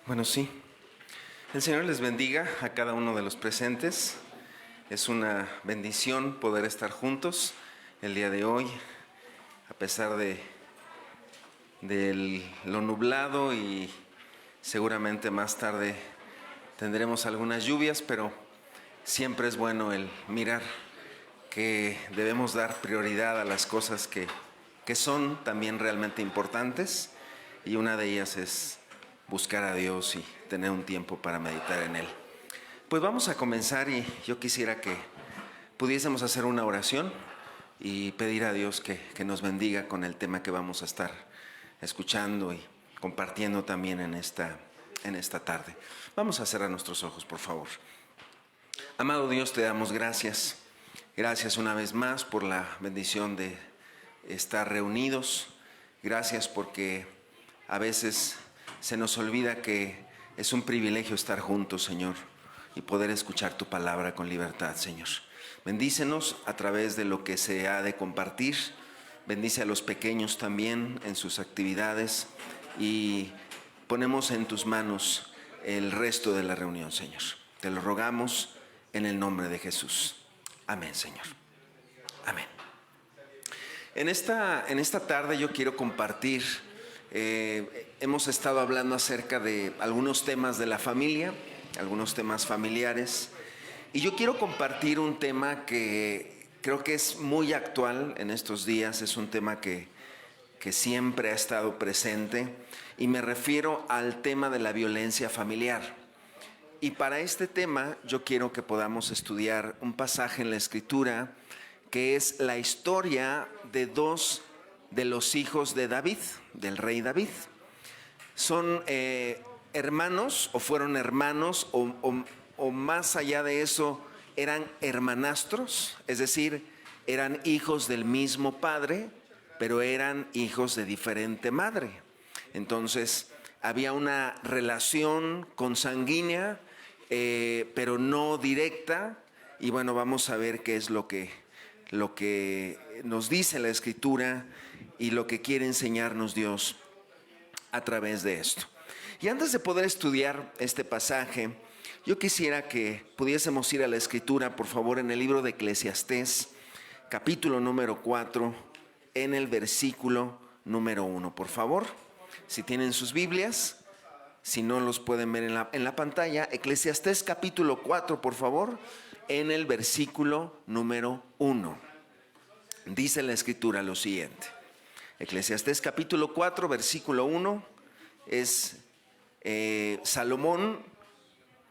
Bueno, sí. El Señor les bendiga a cada uno de los presentes. Es una bendición poder estar juntos el día de hoy, a pesar de lo nublado, y seguramente más tarde tendremos algunas lluvias, pero siempre es bueno el mirar que debemos dar prioridad a las cosas que son también realmente importantes, y una de ellas es buscar a Dios y tener un tiempo para meditar en Él. Pues vamos a comenzar, y yo quisiera que pudiésemos hacer una oración y pedir a Dios que nos bendiga con el tema que vamos a estar escuchando y compartiendo también en esta tarde. Vamos a cerrar nuestros ojos, por favor. Amado Dios, te damos gracias. Gracias una vez más por la bendición de estar reunidos. Gracias porque a veces se nos olvida que es un privilegio estar juntos, Señor, y poder escuchar tu palabra con libertad, Señor. Bendícenos a través de lo que se ha de compartir. Bendice a los pequeños también en sus actividades, y ponemos en tus manos el resto de la reunión, Señor. Te lo rogamos en el nombre de Jesús. Amén, Señor. Amén. En esta tarde yo quiero compartir. Hemos estado hablando acerca de algunos temas de la familia, algunos temas familiares, y yo quiero compartir un tema que creo que es muy actual en estos días. Es un tema que siempre ha estado presente, y me refiero al tema de la violencia familiar. Y para este tema yo quiero que podamos estudiar un pasaje en la Escritura que es la historia de dos de los hijos de David, del rey David. Son hermanos, o fueron hermanos, o más allá de eso, eran hermanastros, es decir, eran hijos del mismo padre, pero eran hijos de diferente madre. Entonces, había una relación consanguínea, pero no directa. Y bueno, vamos a ver qué es lo que nos dice la Escritura y lo que quiere enseñarnos Dios a través de esto. Y antes de poder estudiar este pasaje, yo quisiera que pudiésemos ir a la Escritura, por favor, en el libro de Eclesiastés, capítulo número 4, en el versículo número 1. Por favor, si tienen sus Biblias, si no los pueden ver en la pantalla, Eclesiastés capítulo 4, por favor, en el versículo número 1. Dice la Escritura lo siguiente. Eclesiastés capítulo 4, versículo 1, es Salomón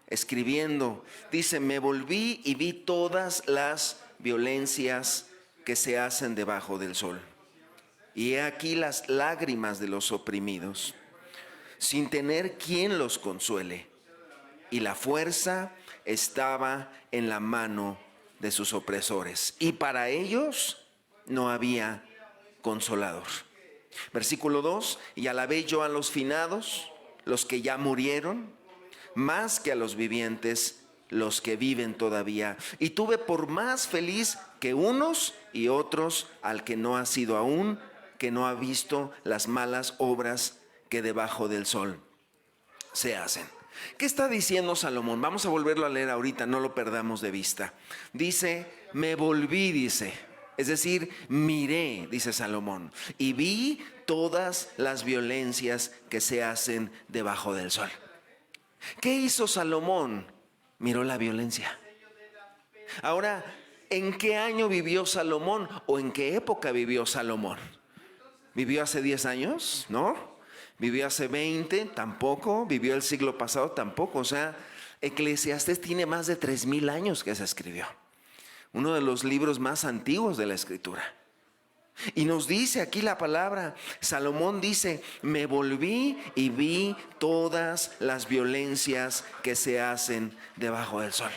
escribiendo. Dice: me volví y vi todas las violencias que se hacen debajo del sol, y he aquí las lágrimas de los oprimidos, sin tener quien los consuele, y la fuerza estaba en la mano de sus opresores, y para ellos no había consolador. Versículo 2: y alabé yo a los finados, los que ya murieron, más que a los vivientes, los que viven todavía. Y tuve por más feliz que unos y otros al que no ha sido aún, que no ha visto las malas obras que debajo del sol se hacen. ¿Qué está diciendo Salomón? Vamos a volverlo a leer ahorita, no lo perdamos de vista. Dice: me volví, dice. Es decir, miré, dice Salomón, y vi todas las violencias que se hacen debajo del sol. ¿Qué hizo Salomón? Miró la violencia. Ahora, ¿en qué año vivió Salomón? ¿O en qué época vivió Salomón? ¿Vivió hace 10 años? ¿No? ¿Vivió hace 20? Tampoco. ¿Vivió el siglo pasado? Tampoco. O sea, Eclesiastés tiene más de 3000 años que se escribió. Uno de los libros más antiguos de la Escritura. Y nos dice aquí la palabra, Salomón dice: me volví y vi todas las violencias que se hacen debajo del sol.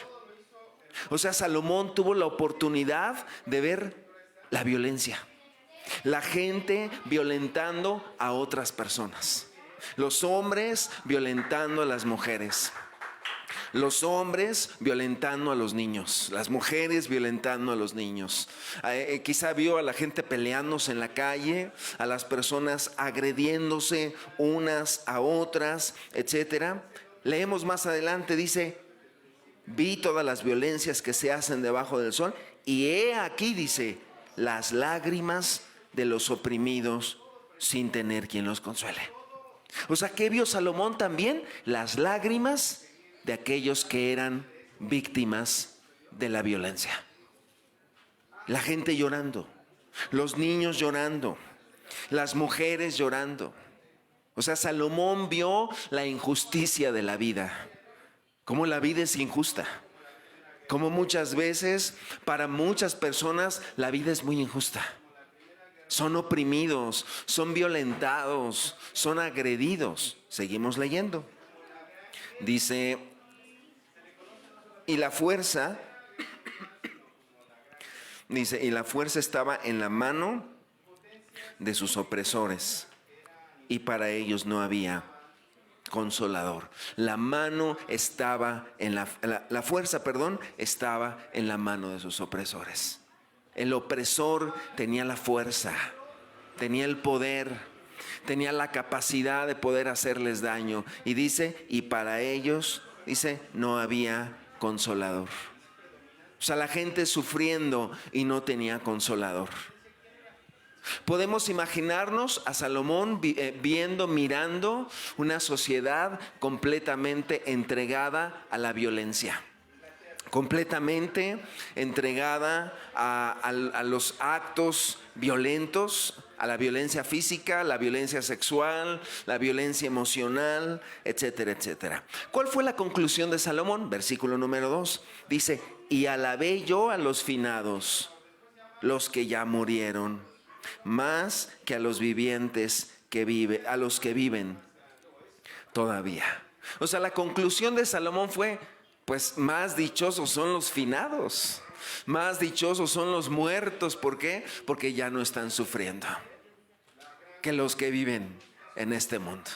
O sea, Salomón tuvo la oportunidad de ver la violencia. La gente violentando a otras personas. Los hombres violentando a las mujeres. Los hombres violentando a los niños, las mujeres violentando a los niños. Quizá vio a la gente peleándose en la calle, a las personas agrediéndose unas a otras, etcétera. Leemos más adelante, dice: vi todas las violencias que se hacen debajo del sol, y he aquí, dice, las lágrimas de los oprimidos sin tener quien los consuele. O sea, ¿qué vio Salomón también? Las lágrimas de aquellos que eran víctimas de la violencia. La gente llorando, los niños llorando, las mujeres llorando. O sea, Salomón vio la injusticia de la vida, cómo la vida es injusta, cómo muchas veces para muchas personas la vida es muy injusta. Son oprimidos, son violentados, son agredidos. Seguimos leyendo. Dice: y la fuerza estaba en la mano de sus opresores, y para ellos no había consolador. La fuerza estaba en la mano de sus opresores. El opresor tenía la fuerza, tenía el poder, tenía la capacidad de poder hacerles daño. Y dice, y para ellos, dice, no había consolador. O sea, la gente sufriendo y no tenía consolador. Podemos imaginarnos a Salomón mirando una sociedad completamente entregada a la violencia, completamente entregada a los actos violentos, a la violencia física, la violencia sexual, la violencia emocional, etcétera, etcétera. ¿Cuál fue la conclusión de Salomón? Versículo número 2. Dice: y alabé yo a los finados, los que ya murieron, más que a los vivientes a los que viven todavía. O sea, la conclusión de Salomón fue: pues más dichosos son los finados, más dichosos son los muertos. ¿Por qué? Porque ya no están sufriendo, que los que viven en este mundo.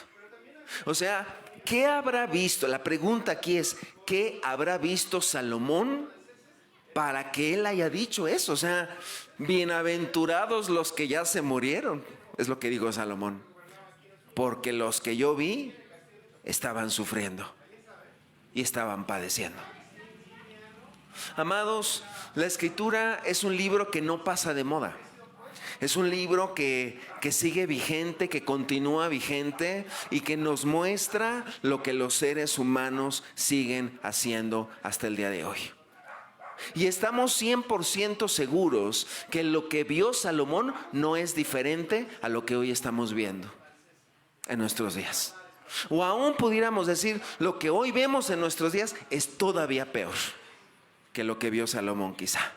O sea, ¿qué habrá visto? La pregunta aquí es: ¿qué habrá visto Salomón para que él haya dicho eso? O sea, bienaventurados los que ya se murieron, es lo que dijo Salomón, porque los que yo vi estaban sufriendo y estaban padeciendo. Amados, la Escritura es un libro que no pasa de moda. Es un libro que sigue vigente, que continúa vigente y que nos muestra lo que los seres humanos siguen haciendo hasta el día de hoy. Y estamos 100% seguros que lo que vio Salomón no es diferente a lo que hoy estamos viendo en nuestros días. O aún pudiéramos decir, lo que hoy vemos en nuestros días es todavía peor que lo que vio Salomón quizá.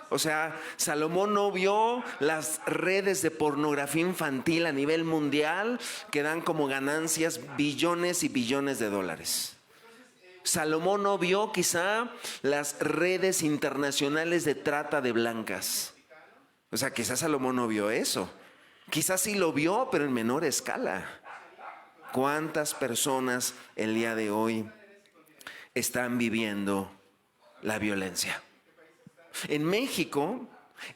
O sea, Salomón no vio las redes de pornografía infantil a nivel mundial que dan como ganancias billones y billones de dólares. Salomón no vio quizá las redes internacionales de trata de blancas. O sea, quizás Salomón no vio eso. Quizás sí lo vio, pero en menor escala. ¿Cuántas personas el día de hoy están viviendo la violencia? En México,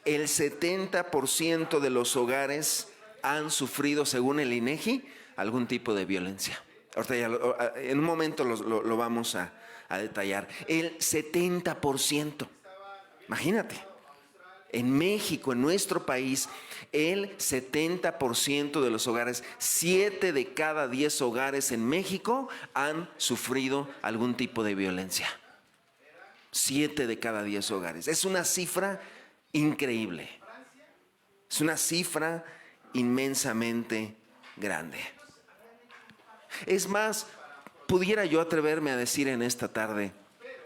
el 70% de los hogares han sufrido, según el INEGI, algún tipo de violencia. Ahorita ya en un momento lo vamos a detallar. El 70%. Imagínate. En México, en nuestro país, el 70% de los hogares, 7 de cada 10 hogares en México han sufrido algún tipo de violencia. 7 de cada 10 hogares. Es una cifra increíble. Es una cifra inmensamente grande. Es más, pudiera yo atreverme a decir en esta tarde,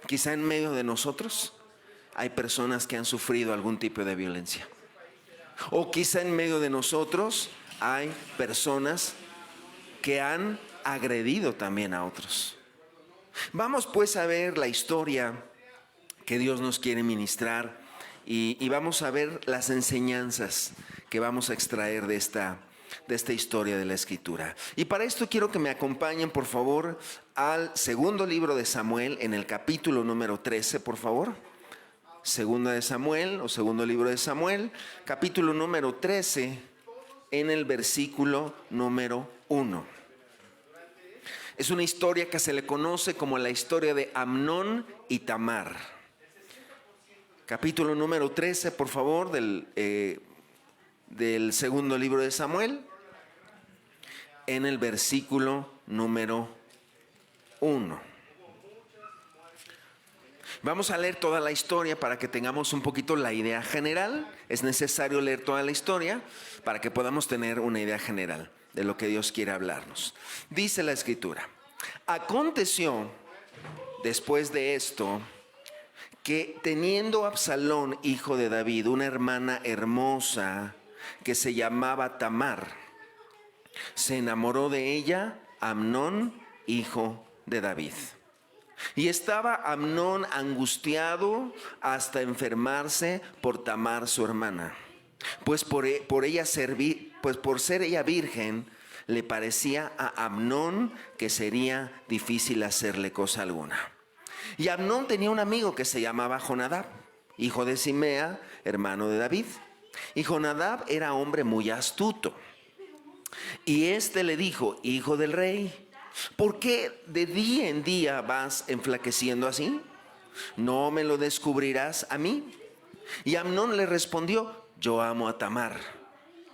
quizá en medio de nosotros hay personas que han sufrido algún tipo de violencia. O quizá en medio de nosotros hay personas que han agredido también a otros. Vamos pues a ver la historia que Dios nos quiere ministrar y vamos a ver las enseñanzas que vamos a extraer de esta de esta historia de la Escritura. Y para esto quiero que me acompañen, por favor, al segundo libro de Samuel, en el capítulo número 13, por favor. Segunda de Samuel, o segundo libro de Samuel, capítulo número 13, en el versículo número 1. Es una historia que se le conoce como la historia de Amnón y Tamar. Capítulo número 13, por favor, del segundo libro de Samuel, en el versículo número 1. Vamos a leer toda la historia para que tengamos un poquito la idea general. Es necesario leer toda la historia para que podamos tener una idea general de lo que Dios quiere hablarnos. Dice la Escritura: aconteció después de esto que, teniendo Absalón, hijo de David, una hermana hermosa que se llamaba Tamar, se enamoró de ella Amnón, hijo de David. Y estaba Amnón angustiado hasta enfermarse por Tamar su hermana, pues por ser ella virgen, le parecía a Amnón que sería difícil hacerle cosa alguna. Y Amnón tenía un amigo que se llamaba Jonadab, hijo de Simea, hermano de David. Y Jonadab era hombre muy astuto. Y éste le dijo: hijo del rey, ¿por qué de día en día vas enflaqueciendo así? ¿No me lo descubrirás a mí? Y Amnón le respondió: yo amo a Tamar,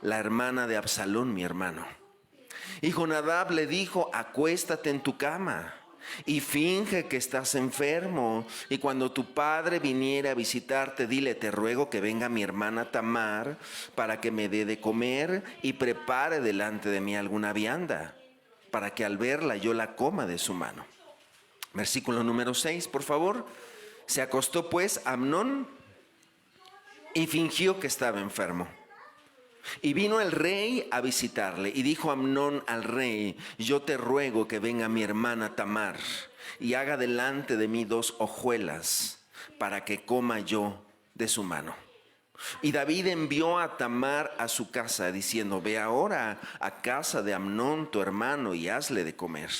la hermana de Absalón, mi hermano. Y Jonadab le dijo: acuéstate en tu cama y finge que estás enfermo, y cuando tu padre viniere a visitarte, dile: te ruego que venga mi hermana Tamar para que me dé de comer y prepare delante de mí alguna vianda, para que al verla yo la coma de su mano. Versículo número 6, por favor. Se acostó pues Amnón y fingió que estaba enfermo. Y vino el rey a visitarle, y dijo Amnón al rey: yo te ruego que venga mi hermana Tamar y haga delante de mí 2 hojuelas para que coma yo de su mano. Y David envió a Tamar a su casa, diciendo: ve ahora a casa de Amnón tu hermano y hazle de comer.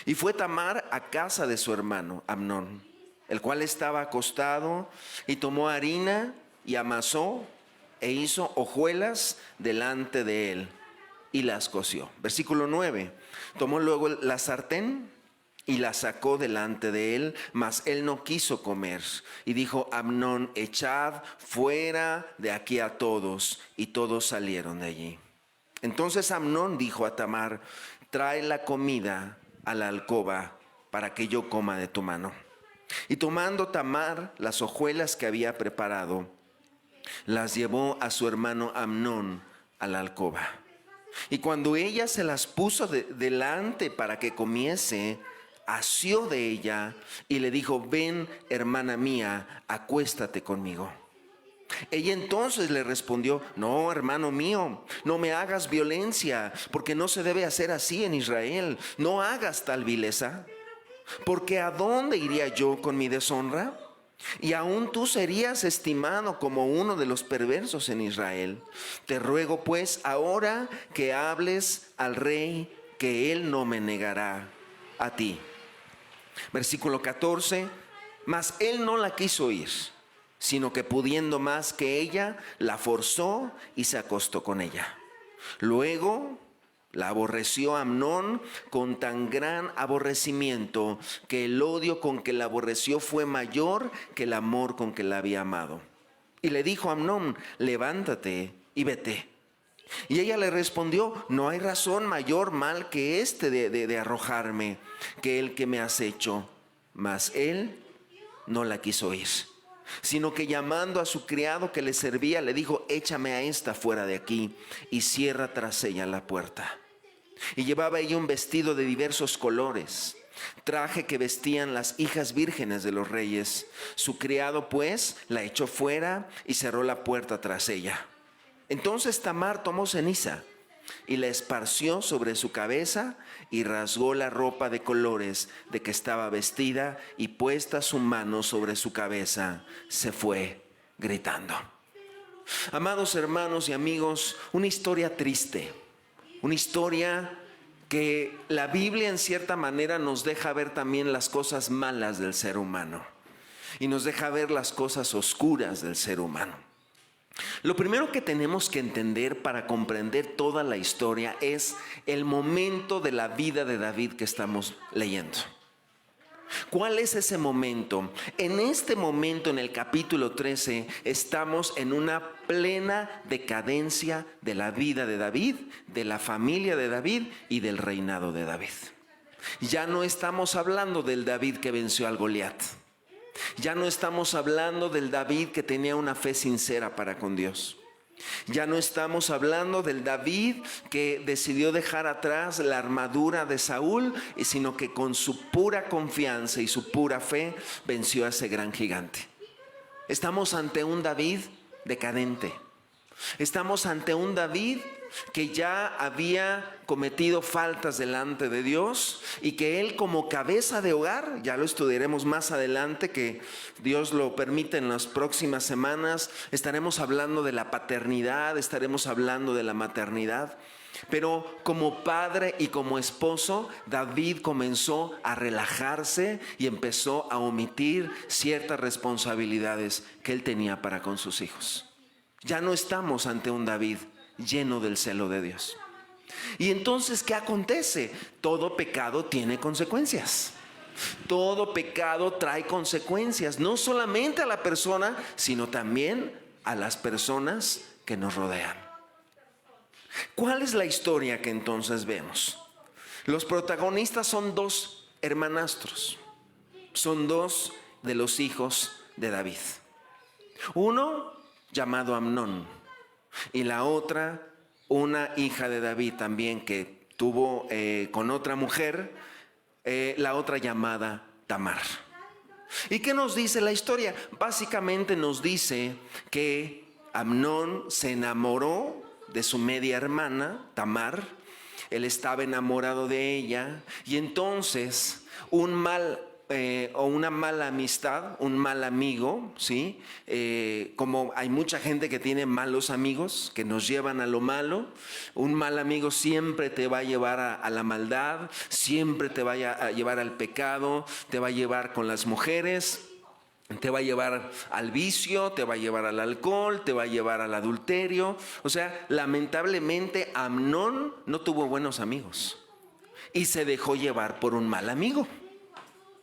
Y fue Tamar a casa de su hermano Amnón, el cual estaba acostado, y tomó harina y amasó e hizo hojuelas delante de él y las coció. Versículo 9. Tomó luego la sartén y la sacó delante de él, mas él no quiso comer. Y dijo Amnón: echad fuera de aquí a todos. Y todos salieron de allí. Entonces Amnón dijo a Tamar: trae la comida a la alcoba para que yo coma de tu mano. Y tomando Tamar las hojuelas que había preparado, las llevó a su hermano Amnón a la alcoba. Y cuando ella se las puso delante para que comiese, asió de ella y le dijo: ven, hermana mía, acuéstate conmigo. Ella entonces le respondió: no, hermano mío, no me hagas violencia, porque no se debe hacer así en Israel. No hagas tal vileza, porque ¿a dónde iría yo con mi deshonra? Y aún tú serías estimado como uno de los perversos en Israel. Te ruego pues ahora que hables al rey, que él no me negará a ti. Versículo 14. Mas él no la quiso oír, sino que pudiendo más que ella, la forzó y se acostó con ella. Luego la aborreció Amnón con tan gran aborrecimiento que el odio con que la aborreció fue mayor que el amor con que la había amado. Y le dijo a Amnón: levántate y vete. Y ella le respondió: no hay razón mayor mal que este de arrojarme, que el que me has hecho. Mas él no la quiso oír, sino que llamando a su criado que le servía, le dijo: échame a esta fuera de aquí y cierra tras ella la puerta. Y llevaba ella un vestido de diversos colores, traje que vestían las hijas vírgenes de los reyes. Su criado pues la echó fuera y cerró la puerta tras ella. Entonces Tamar tomó ceniza y la esparció sobre su cabeza y rasgó la ropa de colores de que estaba vestida, y puesta su mano sobre su cabeza se fue gritando. Amados hermanos y amigos, una historia triste, Una historia que la Biblia en cierta manera nos deja ver también las cosas malas del ser humano y nos deja ver las cosas oscuras del ser humano. Lo primero que tenemos que entender para comprender toda la historia es el momento de la vida de David que estamos leyendo. ¿Cuál es ese momento? En este momento, en el capítulo 13, estamos en una plena decadencia de la vida de David, de la familia de David y del reinado de David. Ya no estamos hablando del David que venció al Goliat. Ya no estamos hablando del David que tenía una fe sincera para con Dios. Ya no estamos hablando del David que decidió dejar atrás la armadura de Saúl, sino que con su pura confianza y su pura fe venció a ese gran gigante. Estamos ante un David decadente. Estamos ante un David que ya había cometido faltas delante de Dios y que él como cabeza de hogar, ya lo estudiaremos más adelante, que Dios lo permite en las próximas semanas, estaremos hablando de la paternidad, estaremos hablando de la maternidad. Pero como padre y como esposo, David comenzó a relajarse y empezó a omitir ciertas responsabilidades que él tenía para con sus hijos. Ya no estamos ante un David lleno del celo de Dios. Y entonces, ¿qué acontece? Todo pecado tiene consecuencias. Todo pecado trae consecuencias, no solamente a la persona, sino también a las personas que nos rodean. ¿Cuál es la historia que entonces vemos? Los protagonistas son dos hermanastros. Son dos de los hijos de David. Uno llamado Amnón y la otra una hija de David también que tuvo con otra mujer, la otra llamada Tamar. ¿Y qué nos dice la historia? Básicamente nos dice que Amnón se enamoró de su media hermana, Tamar. Él estaba enamorado de ella y entonces un mal o una mala amistad, un mal amigo, ¿sí? Como hay mucha gente que tiene malos amigos que nos llevan a lo malo, un mal amigo siempre te va a llevar a la maldad, siempre te va a llevar al pecado, te va a llevar con las mujeres, te va a llevar al vicio, te va a llevar al alcohol, te va a llevar al adulterio. O sea, lamentablemente Amnón no tuvo buenos amigos y se dejó llevar por un mal amigo.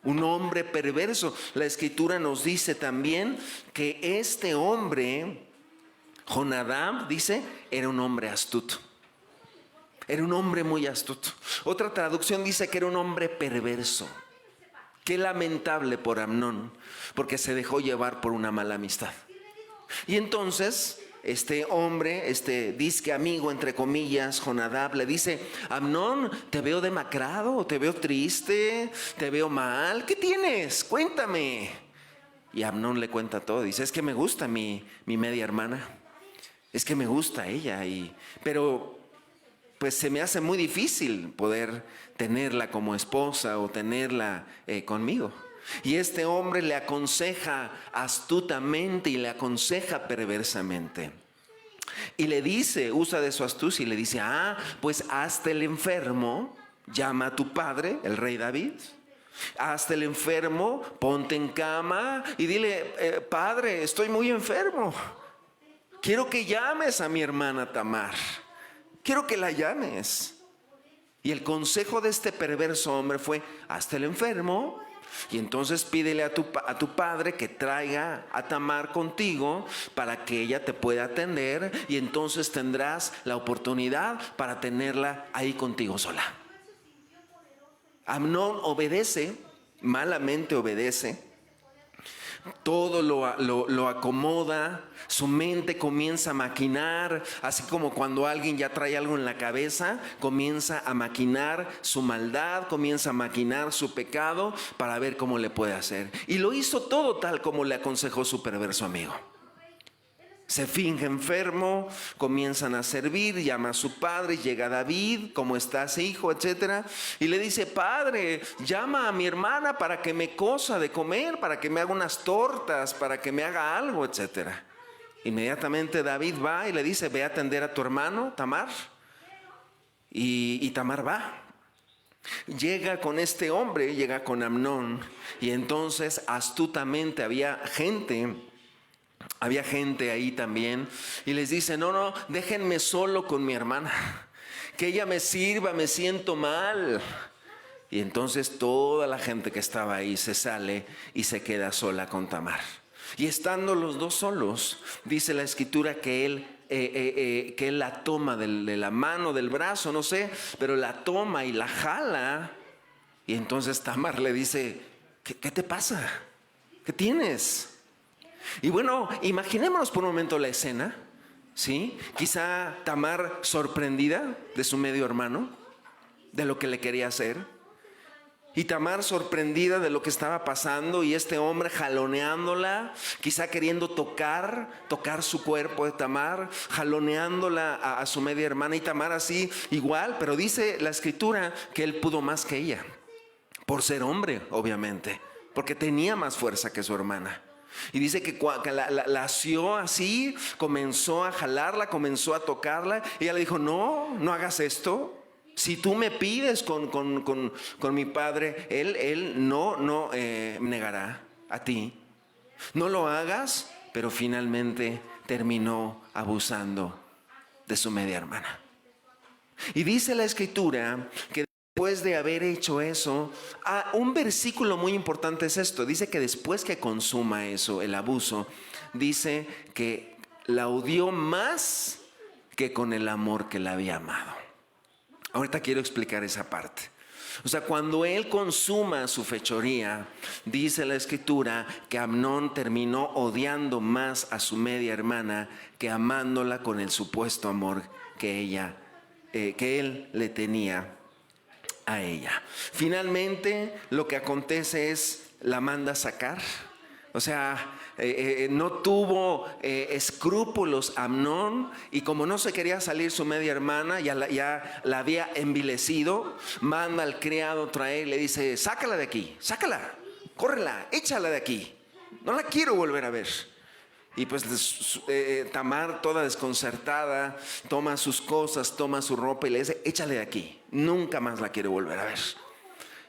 Un hombre perverso. La escritura nos dice también que este hombre, Jonadab, dice, era un hombre astuto. Era un hombre muy astuto. Otra traducción dice que era un hombre perverso. Qué lamentable por Amnón, porque se dejó llevar por una mala amistad. Y entonces este hombre, este disque amigo entre comillas, Jonadab, le dice: Amnón, te veo demacrado, te veo triste, te veo mal, ¿qué tienes? Cuéntame. Y Amnón le cuenta todo, dice: es que me gusta mi media hermana, es que me gusta ella, pero pues se me hace muy difícil poder tenerla como esposa o tenerla conmigo. Y este hombre le aconseja astutamente y le aconseja perversamente. Y le dice, usa de su astucia y le dice: pues hazte el enfermo, llama a tu padre, el rey David. Hazte el enfermo, ponte en cama y dile: padre, estoy muy enfermo. Quiero que llames a mi hermana Tamar. Quiero que la llames. Y el consejo de este perverso hombre fue: hazte el enfermo y entonces pídele a tu padre que traiga a Tamar contigo para que ella te pueda atender y entonces tendrás la oportunidad para tenerla ahí contigo sola. Amnón obedece, malamente obedece. Todo lo acomoda, su mente comienza a maquinar, así como cuando alguien ya trae algo en la cabeza, comienza a maquinar su maldad, comienza a maquinar su pecado para ver cómo le puede hacer. Y lo hizo todo tal como le aconsejó su perverso amigo. Se finge enfermo, comienzan a servir, llama a su padre, llega David: ¿cómo estás, hijo?, etcétera. Y le dice: padre, llama a mi hermana para que me cosa de comer, para que me haga unas tortas, para que me haga algo, etcétera. Inmediatamente David va y le dice: ve a atender a tu hermano Tamar. Y Tamar va. Llega con este hombre, llega con Amnón, y entonces astutamente había gente ahí también, y les dice, no, déjenme solo con mi hermana, que ella me sirva, me siento mal. Y entonces toda la gente que estaba ahí se sale y se queda sola con Tamar. Y estando los dos solos, dice la escritura que él la toma de la mano, del brazo, no sé, pero la toma y la jala. Y entonces Tamar le dice, ¿qué te pasa? ¿Qué tienes? Y bueno, imaginémonos por un momento la escena, ¿sí? Quizá Tamar sorprendida de su medio hermano, de lo que le quería hacer. Y Tamar sorprendida de lo que estaba pasando, y este hombre jaloneándola, quizá queriendo tocar su cuerpo de Tamar, jaloneándola a su media hermana, y Tamar así igual, pero dice la escritura que él pudo más que ella, por ser hombre obviamente, porque tenía más fuerza que su hermana. Y dice que la asió así, comenzó a jalarla, comenzó a tocarla, y ella le dijo, no hagas esto. Si tú me pides con mi padre, él no negará a ti. No lo hagas, pero finalmente terminó abusando de su media hermana. Y dice la escritura que después de haber hecho eso, un versículo muy importante es esto. Dice que después que consuma eso, el abuso, dice que la odió más que con el amor que la había amado. Ahorita quiero explicar esa parte. O sea, cuando él consuma su fechoría, dice la escritura que Amnón terminó odiando más a su media hermana que amándola con el supuesto amor que él le tenía a ella. Finalmente, lo que acontece es, la manda a sacar. O sea, no tuvo escrúpulos Amnón, y como no se quería salir su media hermana, ya la había envilecido, manda al criado traer, le dice, sácala de aquí, sácala, córrela, échala de aquí, no la quiero volver a ver. Y pues Tamar, toda desconcertada, toma sus cosas, toma su ropa y le dice, échale de aquí, nunca más la quiero volver a ver.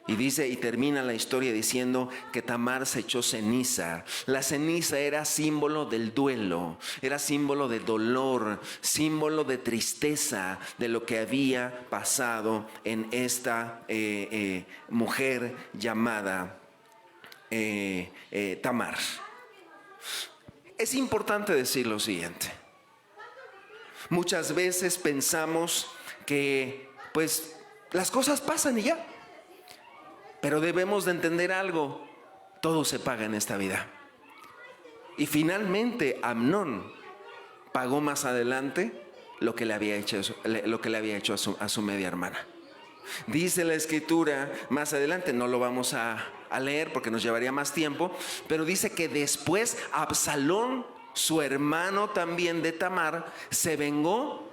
Y dice, y termina la historia diciendo que Tamar se echó ceniza. La ceniza era símbolo del duelo, era símbolo de dolor, símbolo de tristeza de lo que había pasado en esta mujer llamada Tamar. Es importante decir lo siguiente. Muchas veces pensamos que pues las cosas pasan y ya. Pero debemos de entender algo, todo se paga en esta vida. Y finalmente Amnón pagó más adelante lo que le había hecho a su media hermana. Dice la escritura más adelante, no lo vamos a leer porque nos llevaría más tiempo, pero dice que después Absalón, su hermano también de Tamar, se vengó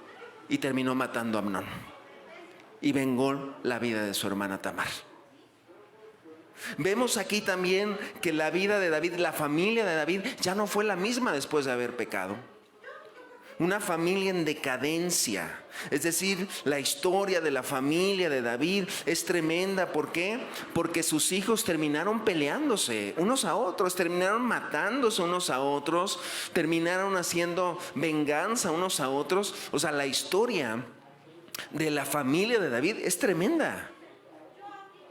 y terminó matando a Amnón. Y vengó la vida de su hermana Tamar. Vemos aquí también que la vida de David, la familia de David, ya no fue la misma después de haber pecado. Una familia en decadencia. Es decir, la historia de la familia de David es tremenda. ¿Por qué? Porque sus hijos terminaron peleándose unos a otros, terminaron matándose unos a otros, terminaron haciendo venganza unos a otros. O sea, la historia de la familia de David es tremenda.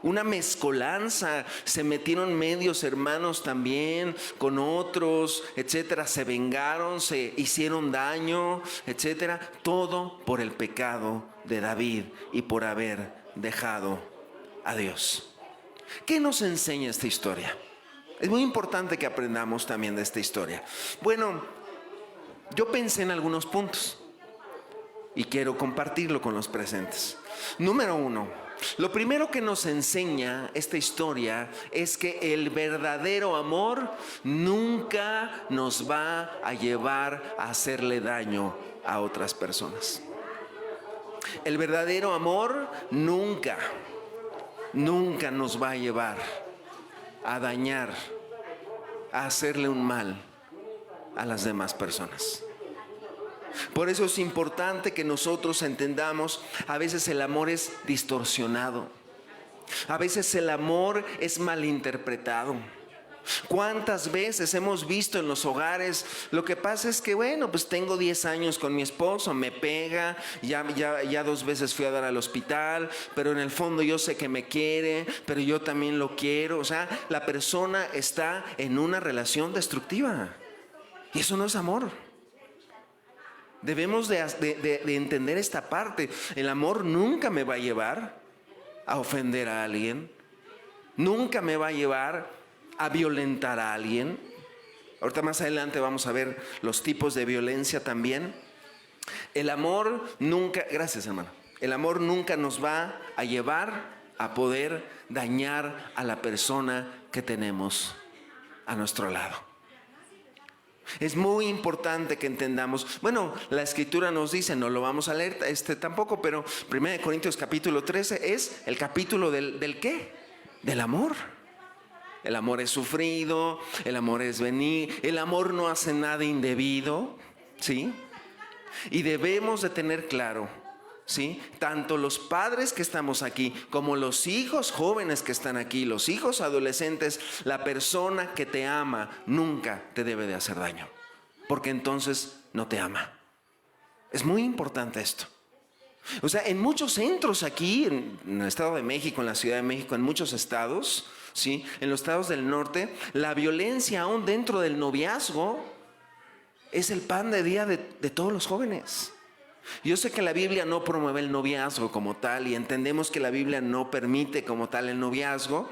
Una mezcolanza, se metieron medios hermanos también con otros, etcétera, se vengaron, se hicieron daño, etcétera, todo por el pecado de David y por haber dejado a Dios. ¿Qué nos enseña esta historia? Es muy importante que aprendamos también de esta historia. Bueno, yo pensé en algunos puntos y quiero compartirlo con los presentes. Número 1. Lo primero que nos enseña esta historia es que el verdadero amor nunca nos va a llevar a hacerle daño a otras personas. El verdadero amor nunca nos va a llevar a dañar, a hacerle un mal a las demás personas. Por eso es importante que nosotros entendamos, a veces el amor es distorsionado, a veces el amor es malinterpretado. ¿Cuántas veces hemos visto en los hogares? Lo que pasa es que, bueno, pues tengo 10 años con mi esposo, me pega, ya 2 veces fui a dar al hospital, pero en el fondo yo sé que me quiere, pero yo también lo quiero. O sea, la persona está en una relación destructiva y eso no es amor. Debemos de entender esta parte. El amor nunca me va a llevar a ofender a alguien, nunca me va a llevar a violentar a alguien. Ahorita más adelante vamos a ver los tipos de violencia también. El amor nunca, gracias hermano, el amor nunca nos va a llevar a poder dañar a la persona que tenemos a nuestro lado. Es muy importante que entendamos, bueno, la escritura nos dice, no lo vamos a leer tampoco, pero 1 Corintios capítulo 13 es el capítulo del ¿qué? Del amor. El amor es sufrido, el amor es venir, el amor no hace nada indebido, ¿sí? Y debemos de tener claro, ¿sí? Tanto los padres que estamos aquí, como los hijos jóvenes que están aquí, los hijos adolescentes, la persona que te ama nunca te debe de hacer daño, porque entonces no te ama. Es muy importante esto. O sea, en muchos centros aquí, en el Estado de México, en la Ciudad de México, en muchos estados, ¿sí? En los estados del norte, la violencia aún dentro del noviazgo es el pan de día de todos los jóvenes. Yo sé que la Biblia no promueve el noviazgo como tal y entendemos que la Biblia no permite como tal el noviazgo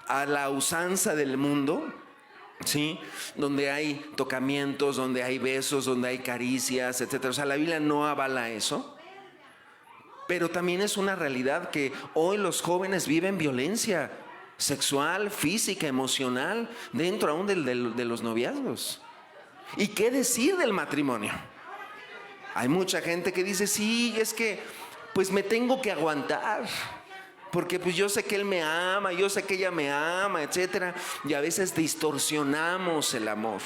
a la usanza del mundo, ¿sí? Donde hay tocamientos, donde hay besos, donde hay caricias, etc. O sea, la Biblia no avala eso. Pero también es una realidad que hoy los jóvenes viven violencia sexual, física, emocional, dentro aún de los noviazgos. ¿Y qué decir del matrimonio? Hay mucha gente que dice, sí, es que pues me tengo que aguantar, porque pues yo sé que él me ama, yo sé que ella me ama, etcétera. Y a veces distorsionamos el amor,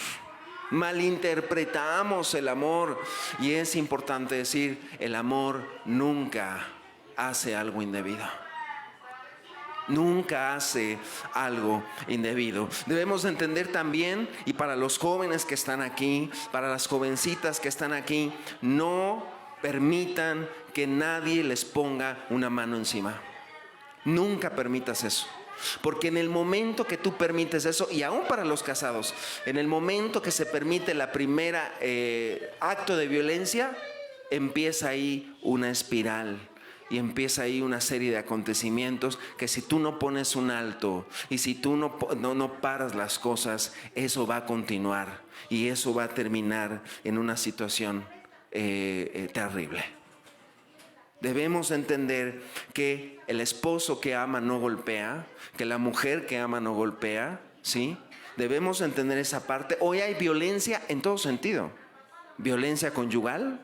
malinterpretamos el amor. Y es importante decir, el amor nunca hace algo indebido. Nunca hace algo indebido. Debemos entender también, y para los jóvenes que están aquí, para las jovencitas que están aquí, no permitan que nadie les ponga una mano encima. Nunca permitas eso. Porque en el momento que tú permites eso, y aún para los casados, en el momento que se permite la primera acto de violencia, empieza ahí una espiral. Y empieza ahí una serie de acontecimientos que si tú no pones un alto y si tú no paras las cosas, eso va a continuar y eso va a terminar en una situación terrible. Debemos entender que el esposo que ama no golpea, que la mujer que ama no golpea, ¿sí? Debemos entender esa parte. Hoy hay violencia en todo sentido. Violencia conyugal,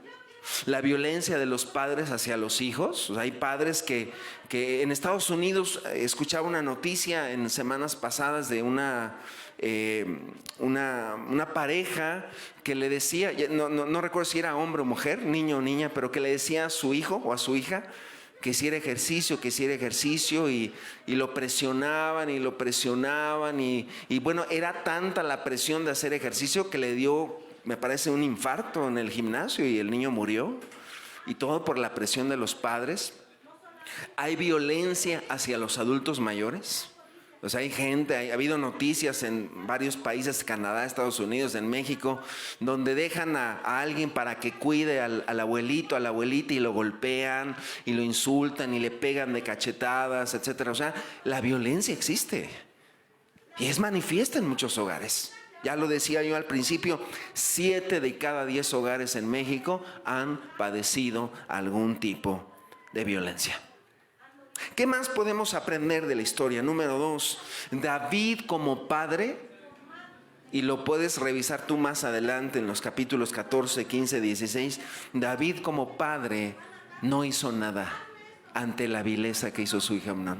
la violencia de los padres hacia los hijos. O sea, hay padres que en Estados Unidos, escuchaba una noticia en semanas pasadas de una pareja que le decía, no recuerdo si era hombre o mujer, niño o niña, pero que le decía a su hijo o a su hija que hiciera ejercicio y lo presionaban y bueno, era tanta la presión de hacer ejercicio que le dio, me parece, un infarto en el gimnasio y el niño murió, y todo por la presión de los padres. Hay violencia hacia los adultos mayores. O sea, ha habido noticias en varios países, Canadá, Estados Unidos, en México, donde dejan a alguien para que cuide al abuelito, a la abuelita, y lo golpean y lo insultan y le pegan de cachetadas, etcétera. O sea, la violencia existe y es manifiesta en muchos hogares. Ya lo decía yo al principio, 7 de cada 10 hogares en México han padecido algún tipo de violencia. ¿Qué más podemos aprender de la historia? Número 2, David como padre, y lo puedes revisar tú más adelante en los capítulos 14, 15, 16, David como padre no hizo nada ante la vileza que hizo su hijo Amnón.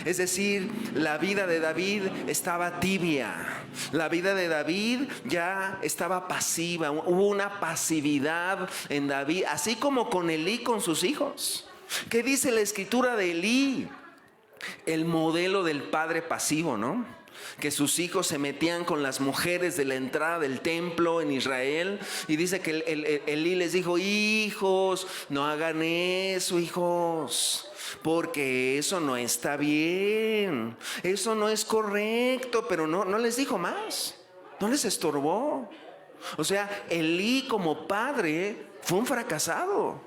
Es decir, la vida de David estaba tibia. La vida de David ya estaba pasiva. Hubo una pasividad en David, así como con Elí, con sus hijos. ¿Qué dice la escritura de Elí? El modelo del padre pasivo, ¿no? Que sus hijos se metían con las mujeres de la entrada del templo en Israel. Y dice que Elí les dijo: hijos, no hagan eso, hijos, porque eso no está bien, eso no es correcto. Pero no les dijo más, no les estorbó. O sea, Elí como padre fue un fracasado,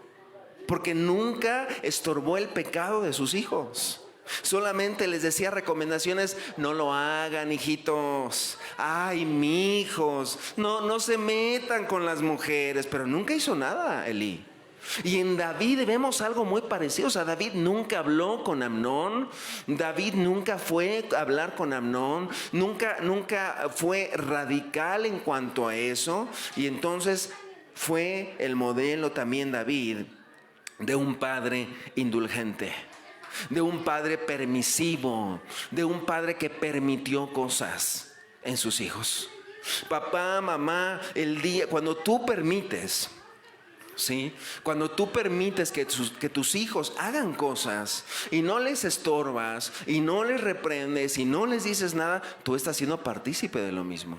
porque nunca estorbó el pecado de sus hijos. Solamente les decía recomendaciones: no lo hagan, hijitos. Ay, mijos, no se metan con las mujeres. Pero nunca hizo nada Elí. Y en David vemos algo muy parecido. O sea, David nunca habló con Amnón. David nunca fue a hablar con Amnón. Nunca fue radical en cuanto a eso. Y entonces fue el modelo también David de un padre indulgente, de un padre permisivo, de un padre que permitió cosas en sus hijos. Papá, mamá, cuando tú permites, ¿sí? Cuando tú permites que tus hijos hagan cosas y no les estorbas y no les reprendes y no les dices nada, tú estás siendo partícipe de lo mismo.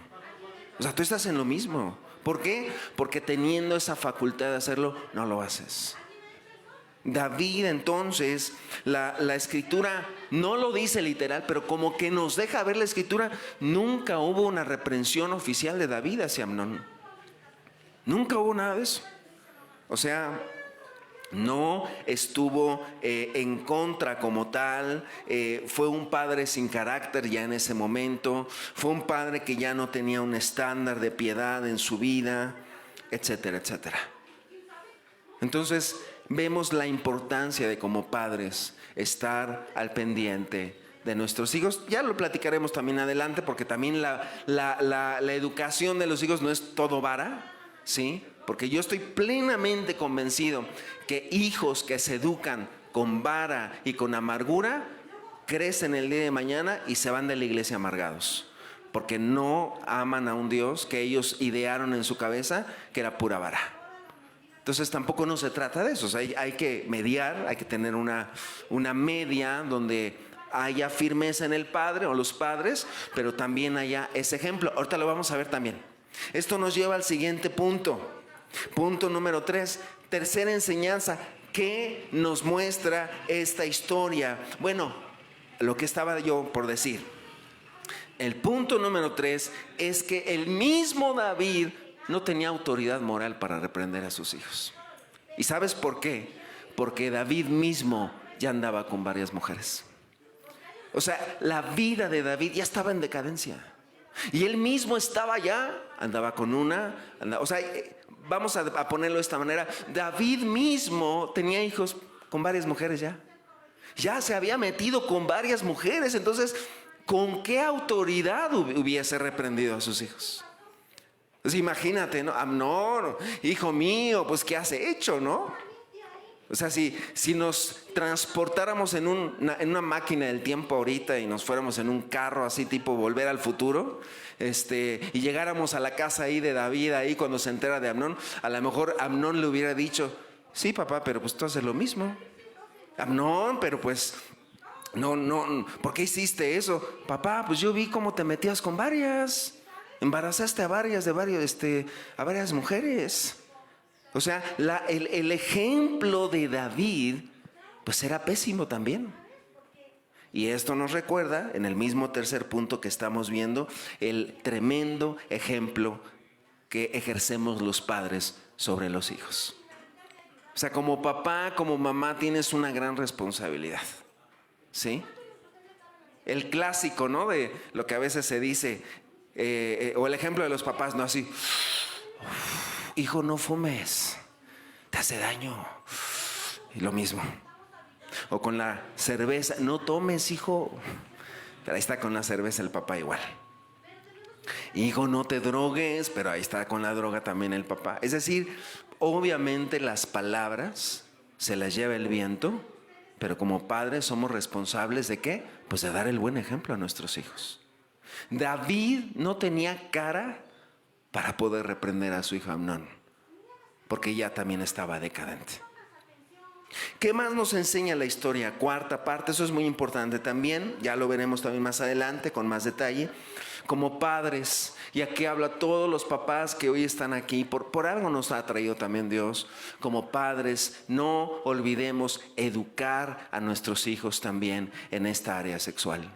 O sea, tú estás en lo mismo. ¿Por qué? Porque teniendo esa facultad de hacerlo, no lo haces. David, entonces, la escritura no lo dice literal, pero como que nos deja ver la escritura, nunca hubo una reprensión oficial de David hacia Amnón. Nunca hubo nada de eso. O sea, no estuvo en contra como tal. Fue un padre sin carácter ya en ese momento. Fue un padre que ya no tenía un estándar de piedad en su vida, etcétera, etcétera. Entonces vemos la importancia de, como padres, estar al pendiente de nuestros hijos. Ya lo platicaremos también adelante, porque también la educación de los hijos no es todo vara, ¿sí? Porque yo estoy plenamente convencido que hijos que se educan con vara y con amargura crecen el día de mañana y se van de la iglesia amargados, porque no aman a un Dios que ellos idearon en su cabeza que era pura vara. Entonces tampoco no se trata de eso. O sea, hay que mediar, hay que tener una media donde haya firmeza en el padre o los padres, pero también haya ese ejemplo. Ahorita lo vamos a ver también. Esto nos lleva al siguiente punto. Punto número 3, tercera enseñanza. ¿Qué nos muestra esta historia? Bueno, lo que estaba yo por decir. El punto número 3 es que el mismo David no tenía autoridad moral para reprender a sus hijos. ¿Y sabes por qué? Porque David mismo ya andaba con varias mujeres. O sea, la vida de David ya estaba en decadencia. Y él mismo estaba ya, andaba con una, o sea, vamos a ponerlo de esta manera. David mismo tenía hijos con varias mujeres ya. Ya se había metido con varias mujeres. Entonces, ¿con qué autoridad hubiese reprendido a sus hijos? Pues imagínate, ¿no? Amnón, hijo mío, pues ¿qué has hecho, no? O sea, si nos transportáramos en una máquina del tiempo ahorita y nos fuéramos en un carro así tipo Volver al Futuro, y llegáramos a la casa ahí de David, ahí cuando se entera de Amnón, a lo mejor Amnón le hubiera dicho: sí, papá, pero pues tú haces lo mismo. Amnón, pero pues no, ¿por qué hiciste eso? Papá, pues yo vi cómo te metías con varias. Embarazaste a varias mujeres. O sea, el ejemplo de David pues era pésimo también. Y esto nos recuerda, en el mismo tercer punto que estamos viendo, el tremendo ejemplo que ejercemos los padres sobre los hijos. O sea, como papá, como mamá, tienes una gran responsabilidad, ¿sí? El clásico, ¿no? De lo que a veces se dice, o el ejemplo de los papás, ¿no? Así: hijo, no fumes, te hace daño. Y lo mismo. O con la cerveza: no tomes, hijo. Pero ahí está con la cerveza el papá igual. Hijo, no te drogues, pero ahí está con la droga también el papá. Es decir, obviamente las palabras se las lleva el viento, Pero como padres somos responsables ¿de qué? Pues de dar el buen ejemplo a nuestros hijos. David no tenía cara para poder reprender a su hijo Amnón, porque ya también estaba decadente. ¿Qué más nos enseña la historia? Cuarta parte, eso es muy importante también, ya lo veremos también más adelante con más detalle. Como padres, y aquí habla todos los papás que hoy están aquí, por algo nos ha traído también Dios. Como padres, no olvidemos educar a nuestros hijos también en esta área sexual.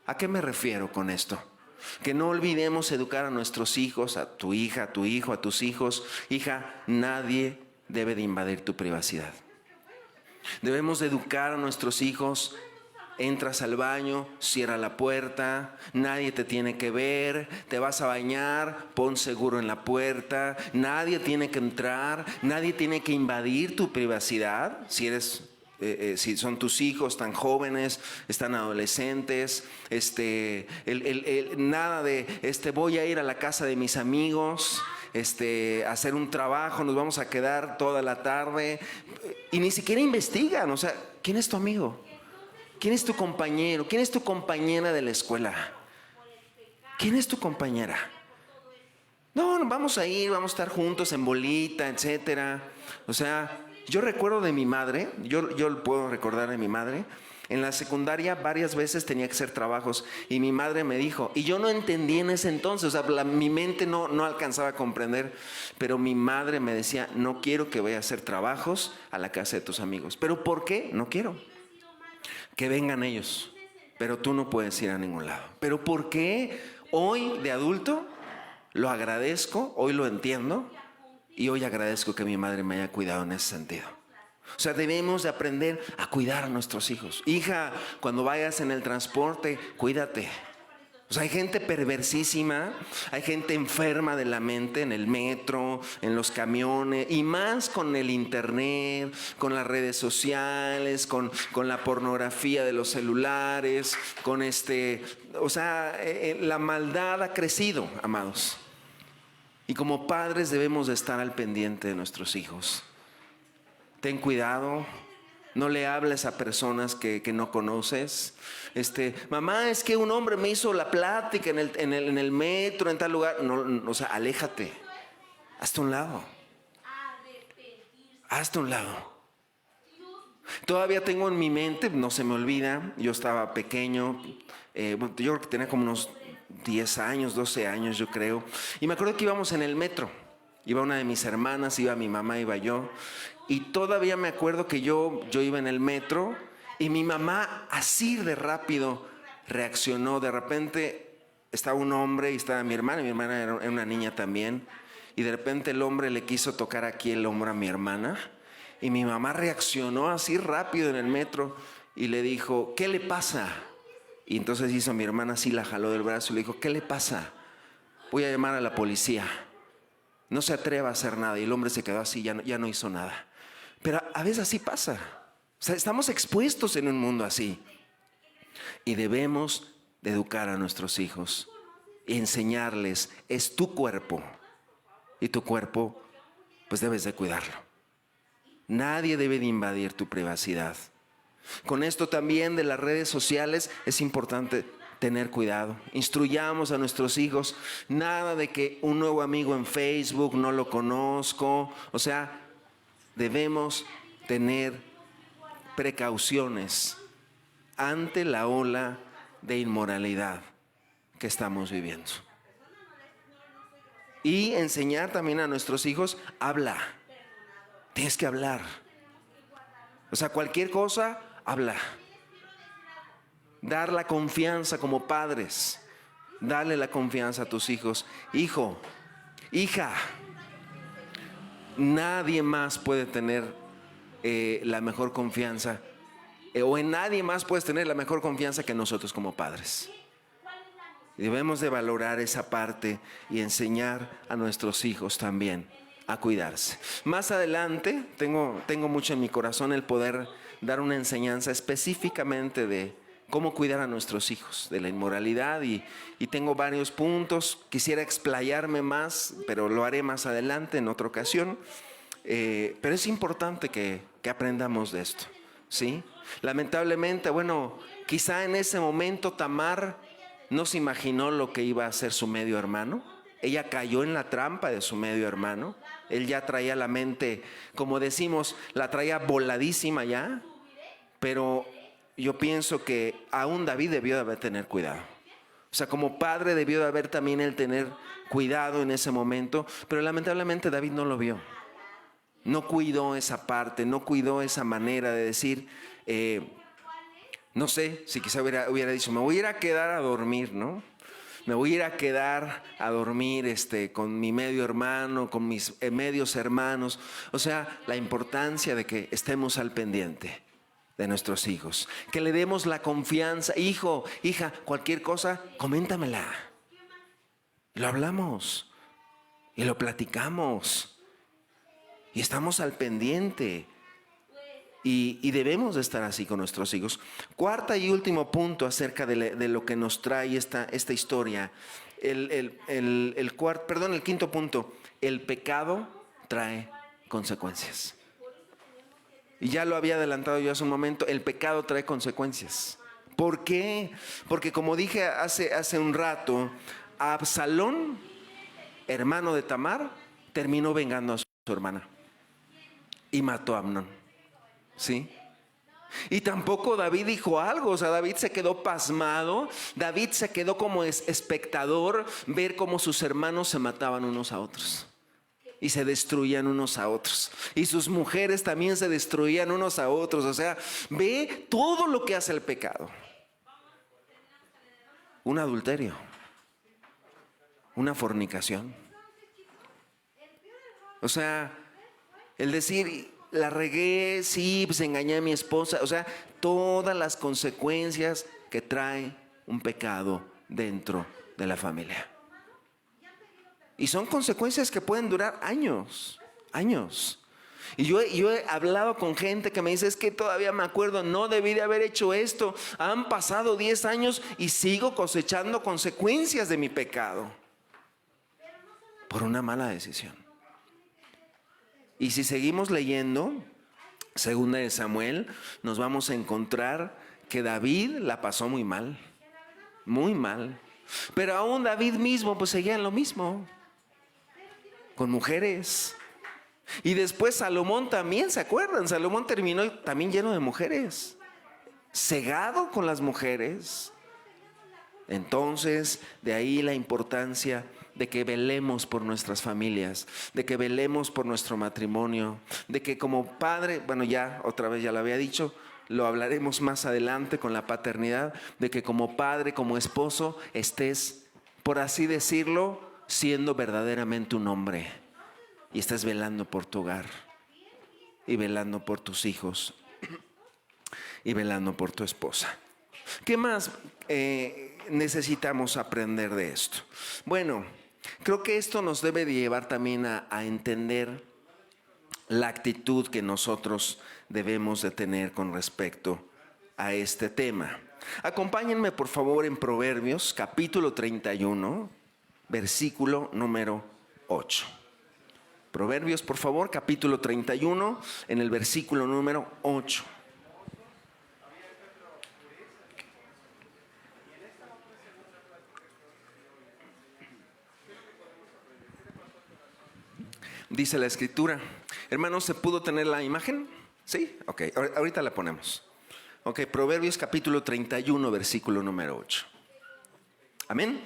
¿A qué me refiero con esto? Que no olvidemos educar a nuestros hijos, a tu hija, a tu hijo, a tus hijos. Hija, nadie debe de invadir tu privacidad. Debemos de educar a nuestros hijos. Entras al baño, cierra la puerta, nadie te tiene que ver, te vas a bañar, pon seguro en la puerta, nadie tiene que entrar, nadie tiene que invadir tu privacidad. Si son tus hijos tan jóvenes, están adolescentes, nada de voy a ir a la casa de mis amigos, hacer un trabajo, nos vamos a quedar toda la tarde, y ni siquiera investigan, o sea, ¿quién es tu amigo? ¿Quién es tu compañero? ¿Quién es tu compañera de la escuela? ¿Quién es tu compañera? No, vamos a ir, vamos a estar juntos en bolita, etcétera. O sea, yo recuerdo de mi madre, yo puedo recordar de mi madre. En la secundaria varias veces tenía que hacer trabajos y mi madre me dijo, y yo no entendí en ese entonces, o sea, mi mente no alcanzaba a comprender, pero mi madre me decía, no quiero que vayas a hacer trabajos a la casa de tus amigos. ¿Pero por qué? No quiero. Que vengan ellos, pero tú no puedes ir a ningún lado. ¿Pero por qué? Hoy de adulto lo agradezco, hoy lo entiendo y hoy agradezco que mi madre me haya cuidado en ese sentido. O sea, debemos de aprender a cuidar a nuestros hijos. Hija, cuando vayas en el transporte, cuídate. O sea, hay gente perversísima, hay gente enferma de la mente en el metro, en los camiones, y más con el internet, con las redes sociales, con la pornografía de los celulares, o sea, la maldad ha crecido, amados. Y como padres debemos de estar al pendiente de nuestros hijos. Ten cuidado. No le hables a personas que no conoces. Mamá, es que un hombre me hizo la plática en el metro, en tal lugar. No, o sea, aléjate. Hazte un lado. Hazte un lado. Todavía tengo en mi mente, no se me olvida, yo estaba pequeño, yo creo que tenía como unos 10 años, 12 años yo creo. Y me acuerdo que íbamos en el metro. Iba una de mis hermanas, iba mi mamá, iba yo. Y todavía me acuerdo que yo iba en el metro y mi mamá así de rápido reaccionó. De repente estaba un hombre y estaba mi hermana era una niña también. Y de repente el hombre le quiso tocar aquí el hombro a mi hermana. Y mi mamá reaccionó así rápido en el metro y le dijo, ¿qué le pasa? Y entonces hizo mi hermana así, la jaló del brazo y le dijo, ¿qué le pasa? Voy a llamar a la policía. No se atreva a hacer nada. Y el hombre se quedó así, ya no hizo nada. Pero a veces así pasa. O sea, estamos expuestos en un mundo así. Y debemos de educar a nuestros hijos y enseñarles, es tu cuerpo. Y tu cuerpo, pues debes de cuidarlo. Nadie debe de invadir tu privacidad. Con esto también de las redes sociales es importante tener cuidado. Instruyamos a nuestros hijos. Nada de que un nuevo amigo en Facebook no lo conozco. O sea, debemos tener precauciones ante la ola de inmoralidad que estamos viviendo. Y enseñar también a nuestros hijos, habla. Tienes que hablar. O sea, cualquier cosa, habla. Dar la confianza como padres. Darle la confianza a tus hijos. Hijo, hija, nadie más puede tener la mejor confianza. O en nadie más puedes tener la mejor confianza que nosotros como padres. Debemos de valorar esa parte y enseñar a nuestros hijos también a cuidarse. Más adelante, tengo mucho en mi corazón el poder dar una enseñanza específicamente de cómo cuidar a nuestros hijos de la inmoralidad y tengo varios puntos. Quisiera explayarme más, pero lo haré más adelante en otra ocasión. Pero es importante que aprendamos de esto. ¿sí? Lamentablemente, bueno, quizá en ese momento Tamar no se imaginó lo que iba a hacer su medio hermano. Ella cayó en la trampa de su medio hermano. Él ya traía la mente, como decimos, la traía voladísima ya. Pero yo pienso que aún David debió de haber tener cuidado. O sea, como padre debió de haber también él tener cuidado en ese momento. Pero lamentablemente David no lo vio. No cuidó esa parte, no cuidó esa manera de decir, no sé, si quizá hubiera dicho, me voy a ir a quedar a dormir, ¿no? Me voy a ir a quedar a dormir con mi medio hermano, con mis medios hermanos. O sea, la importancia de que estemos al pendiente de nuestros hijos. Que le demos la confianza. Hijo, hija, cualquier cosa, coméntamela. Lo hablamos y lo platicamos. Y estamos al pendiente. Y debemos de estar así con nuestros hijos. Cuarta y último punto acerca de lo que nos trae esta historia. El quinto punto. El pecado trae consecuencias. Y ya lo había adelantado yo hace un momento. El pecado trae consecuencias. ¿Por qué? Porque como dije hace un rato, Absalón, hermano de Tamar, terminó vengando a su hermana. Y mató a Amnón. ¿Sí? Y tampoco David dijo algo. O sea, David se quedó pasmado. David se quedó como espectador, ver cómo sus hermanos se mataban unos a otros y se destruían unos a otros, y sus mujeres también se destruían unos a otros. O sea, ve todo lo que hace el pecado. Un adulterio, una fornicación. O sea, el decir, la regué, sí, pues engañé a mi esposa. O sea, todas las consecuencias que trae un pecado dentro de la familia. Y son consecuencias que pueden durar años, años. Y yo he hablado con gente que me dice, es que todavía me acuerdo, no debí de haber hecho esto. Han pasado 10 años y sigo cosechando consecuencias de mi pecado por una mala decisión. Y si seguimos leyendo, segunda de Samuel, nos vamos a encontrar que David la pasó muy mal, muy mal. Pero aún David mismo pues seguía en lo mismo, con mujeres. Y después Salomón también, ¿se acuerdan? Salomón terminó también lleno de mujeres, cegado con las mujeres. Entonces, de ahí la importancia de que velemos por nuestras familias, de que velemos por nuestro matrimonio, de que como padre, bueno, ya otra vez ya lo había dicho, lo hablaremos más adelante con la paternidad, de que como padre, como esposo, estés, por así decirlo, siendo verdaderamente un hombre y estés velando por tu hogar y velando por tus hijos y velando por tu esposa. ¿Qué más necesitamos aprender de esto? Bueno, creo que esto nos debe de llevar también a entender la actitud que nosotros debemos de tener con respecto a este tema. Acompáñenme por favor en Proverbios capítulo 31, versículo número 8. Proverbios, por favor, capítulo 31, en el versículo número 8. Dice la escritura. Hermanos, ¿se pudo tener la imagen? ¿Sí? Ok, ahorita la ponemos. Ok, Proverbios capítulo 31, versículo número 8. Amén.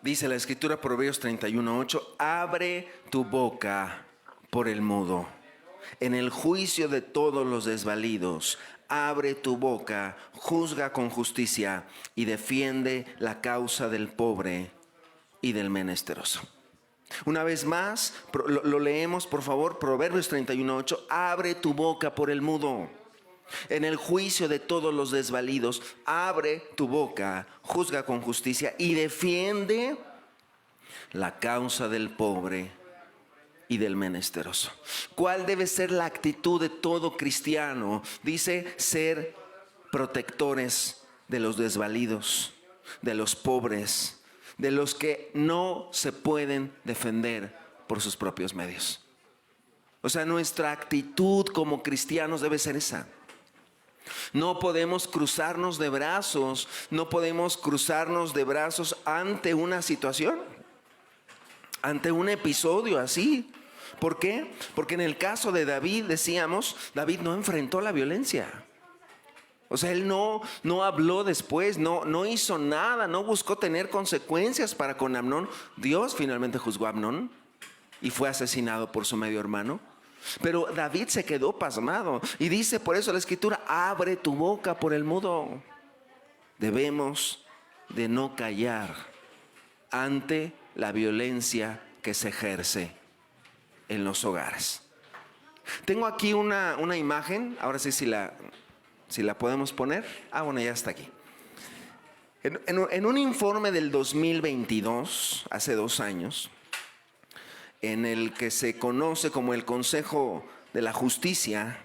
Dice la escritura, Proverbios 31, 8. Abre tu boca por el mudo, en el juicio de todos los desvalidos. Abre tu boca, juzga con justicia y defiende la causa del pobre y del menesteroso. Una vez más, lo leemos por favor, Proverbios 31, 8. Abre tu boca por el mudo, en el juicio de todos los desvalidos. Abre tu boca, juzga con justicia y defiende la causa del pobre y del menesteroso. ¿Cuál debe ser la actitud de todo cristiano? Dice ser protectores de los desvalidos, de los pobres, de los que no se pueden defender por sus propios medios. O sea, nuestra actitud como cristianos debe ser esa. No podemos cruzarnos de brazos, no podemos cruzarnos de brazos ante una situación, ante un episodio así. ¿Por qué? Porque en el caso de David, decíamos, David no enfrentó la violencia. O sea, él no habló después, no hizo nada, no buscó tener consecuencias para con Amnón. Dios finalmente juzgó a Amnón y fue asesinado por su medio hermano. Pero David se quedó pasmado y dice por eso la Escritura: abre tu boca por el mudo. Debemos de no callar ante la violencia que se ejerce en los hogares. Tengo aquí una imagen, ahora sí si la podemos poner. Bueno, ya está aquí. En un informe del 2022, hace 2 años, en el que se conoce como el Consejo de la Justicia,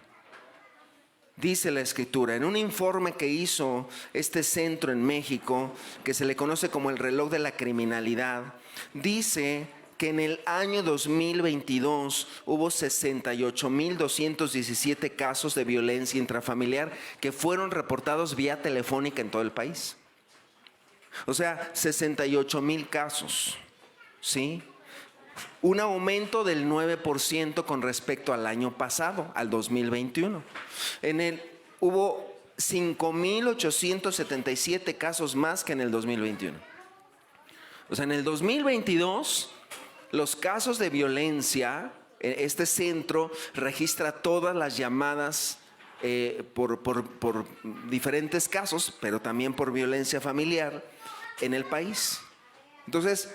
dice la Escritura, en un informe que hizo este centro en México, que se le conoce como el reloj de la criminalidad, dice que en el año 2022 hubo 68,217 casos de violencia intrafamiliar que fueron reportados vía telefónica en todo el país. O sea, 68,000 casos, ¿sí? Un aumento del 9% con respecto al año pasado, al 2021. Hubo 5,877 casos más que en el 2021. O sea, en el 2022, los casos de violencia, este centro registra todas las llamadas por diferentes casos, pero también por violencia familiar en el país. Entonces,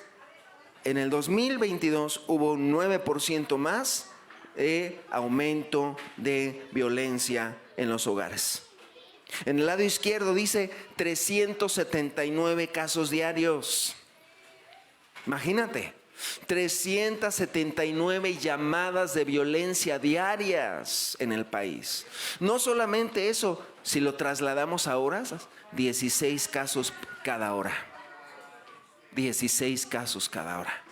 en el 2022 hubo un 9% más de aumento de violencia en los hogares. En el lado izquierdo dice 379 casos diarios. Imagínate, 379 llamadas de violencia diarias en el país. No solamente eso, si lo trasladamos a horas, 16 casos cada hora. 16 casos cada hora.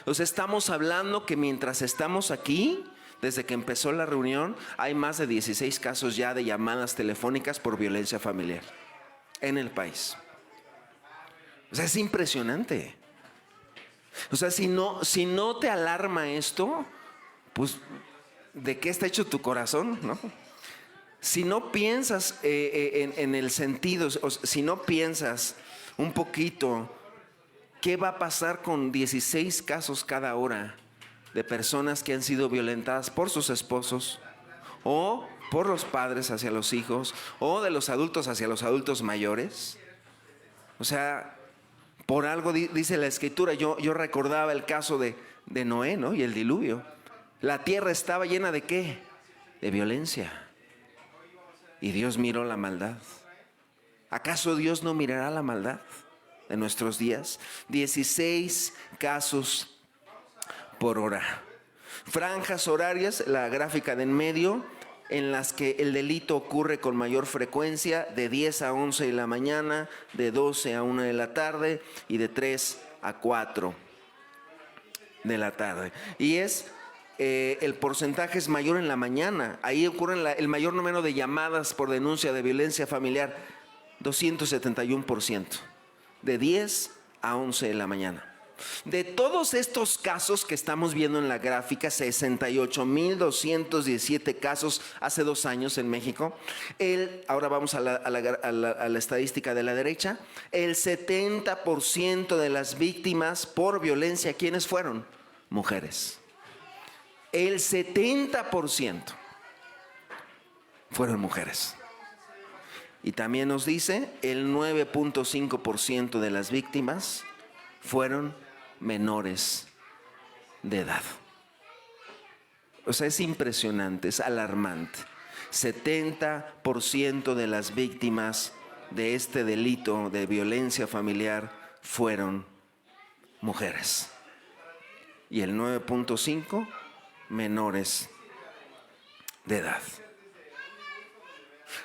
O sea, estamos hablando que mientras estamos aquí, desde que empezó la reunión, hay más de 16 casos ya de llamadas telefónicas por violencia familiar en el país. O sea, es impresionante. O sea, si no te alarma esto, pues ¿de qué está hecho tu corazón, no? Si no piensas en el sentido, si no piensas un poquito ¿qué va a pasar con 16 casos cada hora de personas que han sido violentadas por sus esposos o por los padres hacia los hijos o de los adultos hacia los adultos mayores? O sea, por algo dice la Escritura, yo recordaba el caso de Noé, ¿no? Y el diluvio. La tierra estaba llena ¿de qué? De violencia. Y Dios miró la maldad. ¿Acaso Dios no mirará la maldad de nuestros días? 16 casos por hora. Franjas horarias, la gráfica de en medio, en las que el delito ocurre con mayor frecuencia, de 10 a 11 de la mañana, de 12 a 1 de la tarde y de 3 a 4 de la tarde. Y el porcentaje es mayor en la mañana. Ahí ocurre el mayor número de llamadas por denuncia de violencia familiar, 271%. De 10 a 11 de la mañana. De todos estos casos que estamos viendo en la gráfica, 68,217 casos hace 2 años en México. Ahora vamos a la estadística de la derecha. El 70% de las víctimas por violencia, ¿quiénes fueron? Mujeres. El 70% fueron mujeres. Y también nos dice, el 9.5% de las víctimas fueron menores de edad. O sea, es impresionante, es alarmante. 70% de las víctimas de este delito de violencia familiar fueron mujeres. Y el 9.5% menores de edad.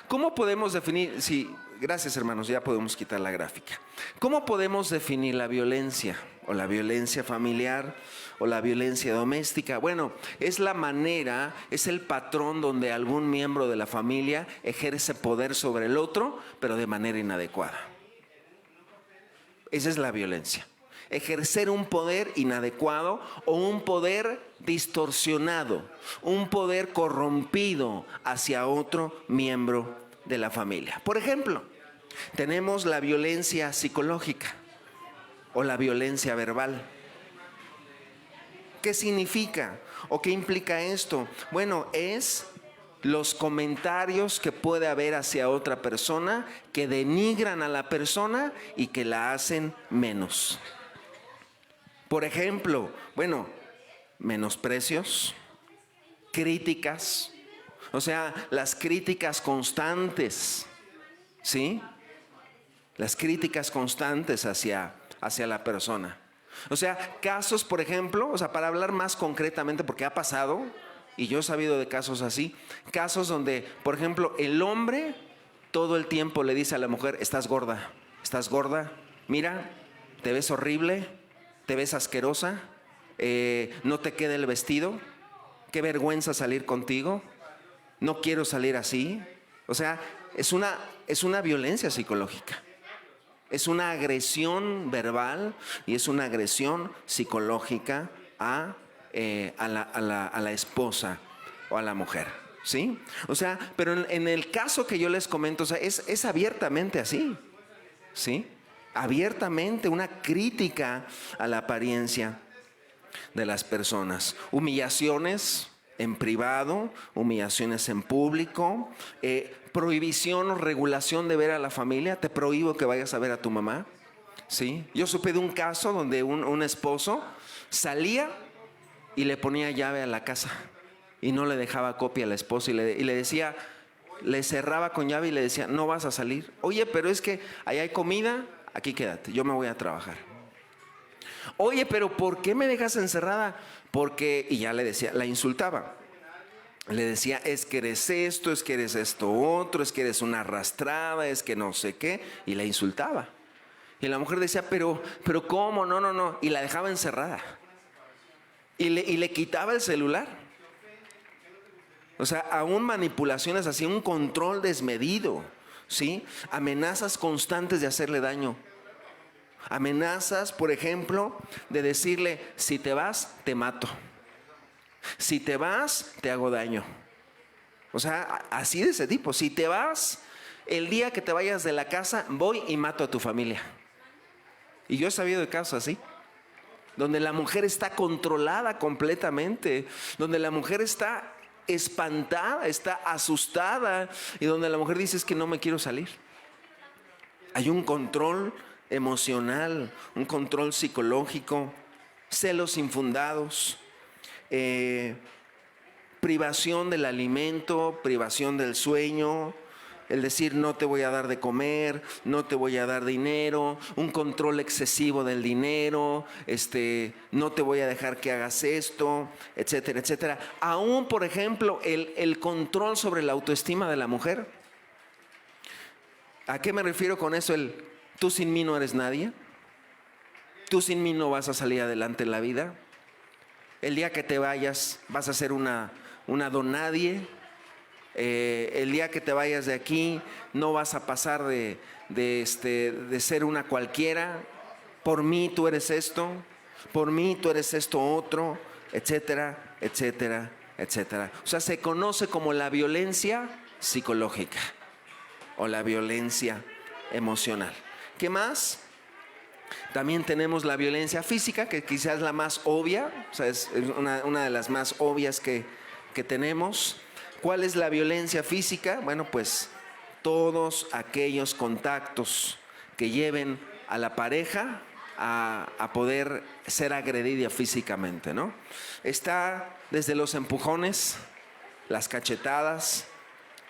¿Cómo podemos definir, si Gracias, hermanos, ya podemos quitar la gráfica. ¿Cómo podemos definir la violencia? O la violencia familiar, o la violencia doméstica. Bueno, es la manera, es el patrón donde algún miembro de la familia ejerce poder sobre el otro, pero de manera inadecuada. Esa es la violencia. Ejercer un poder inadecuado o un poder distorsionado, un poder corrompido hacia otro miembro de la familia. Por ejemplo, tenemos la violencia psicológica o la violencia verbal. ¿Qué significa o qué implica esto? Bueno, es los comentarios que puede haber hacia otra persona que denigran a la persona y que la hacen menos. Por ejemplo, bueno, menosprecios, críticas, o sea, las críticas constantes, ¿sí? Las críticas constantes hacia la persona. O sea, casos, por ejemplo, o sea, para hablar más concretamente, porque ha pasado, y yo he sabido de casos así, casos donde, por ejemplo, el hombre todo el tiempo le dice a la mujer: estás gorda, mira, te ves horrible, te ves asquerosa, no te queda el vestido, qué vergüenza salir contigo, no quiero salir así. O sea, es una violencia psicológica. Es una agresión verbal y es una agresión psicológica a la esposa o a la mujer, ¿sí? O sea, pero en el caso que yo les comento, o sea, es abiertamente así, ¿sí? Abiertamente una crítica a la apariencia de las personas. Humillaciones en privado, humillaciones en público, prohibición o regulación de ver a la familia. Te prohíbo que vayas a ver a tu mamá, ¿sí? Yo supe de un caso donde un esposo salía y le ponía llave a la casa y no le dejaba copia a la esposa y le decía, le cerraba con llave y le decía: no vas a salir. Oye, pero es que allá hay comida, aquí quédate, yo me voy a trabajar. Oye, pero ¿por qué me dejas encerrada? Porque, y ya le decía, la insultaba. Le decía: es que eres esto, es que eres esto otro, es que eres una arrastrada, es que no sé qué. Y la insultaba. Y la mujer decía: pero ¿cómo? No. Y la dejaba encerrada. Y le quitaba el celular. O sea, aún manipulaciones así, un control desmedido, ¿sí? Amenazas constantes de hacerle daño. Amenazas, por ejemplo, de decirle: si te vas, te mato. Si te vas, te hago daño. O sea, así de ese tipo. Si te vas, el día que te vayas de la casa, voy y mato a tu familia. Y yo he sabido de casos así, donde la mujer está controlada completamente, donde la mujer está espantada, está asustada, y donde la mujer dice: es que no me quiero salir. Hay un control emocional, un control psicológico, celos infundados, privación del alimento, privación del sueño, el decir: no te voy a dar de comer, no te voy a dar dinero, un control excesivo del dinero, no te voy a dejar que hagas esto, etcétera, etcétera. Aún, por ejemplo, el control sobre la autoestima de la mujer. ¿A qué me refiero con eso? Tú sin mí no eres nadie, tú sin mí no vas a salir adelante en la vida, el día que te vayas vas a ser una donadie, el día que te vayas de aquí no vas a pasar de ser una cualquiera, por mí tú eres esto, por mí tú eres esto otro, etcétera, etcétera, etcétera. O sea, se conoce como la violencia psicológica o la violencia emocional. ¿Qué más? También tenemos la violencia física, que quizás es la más obvia, o sea, es una de las más obvias que tenemos. ¿Cuál es la violencia física? Bueno, pues todos aquellos contactos que lleven a la pareja a poder ser agredida físicamente, ¿no? Está desde los empujones, las cachetadas,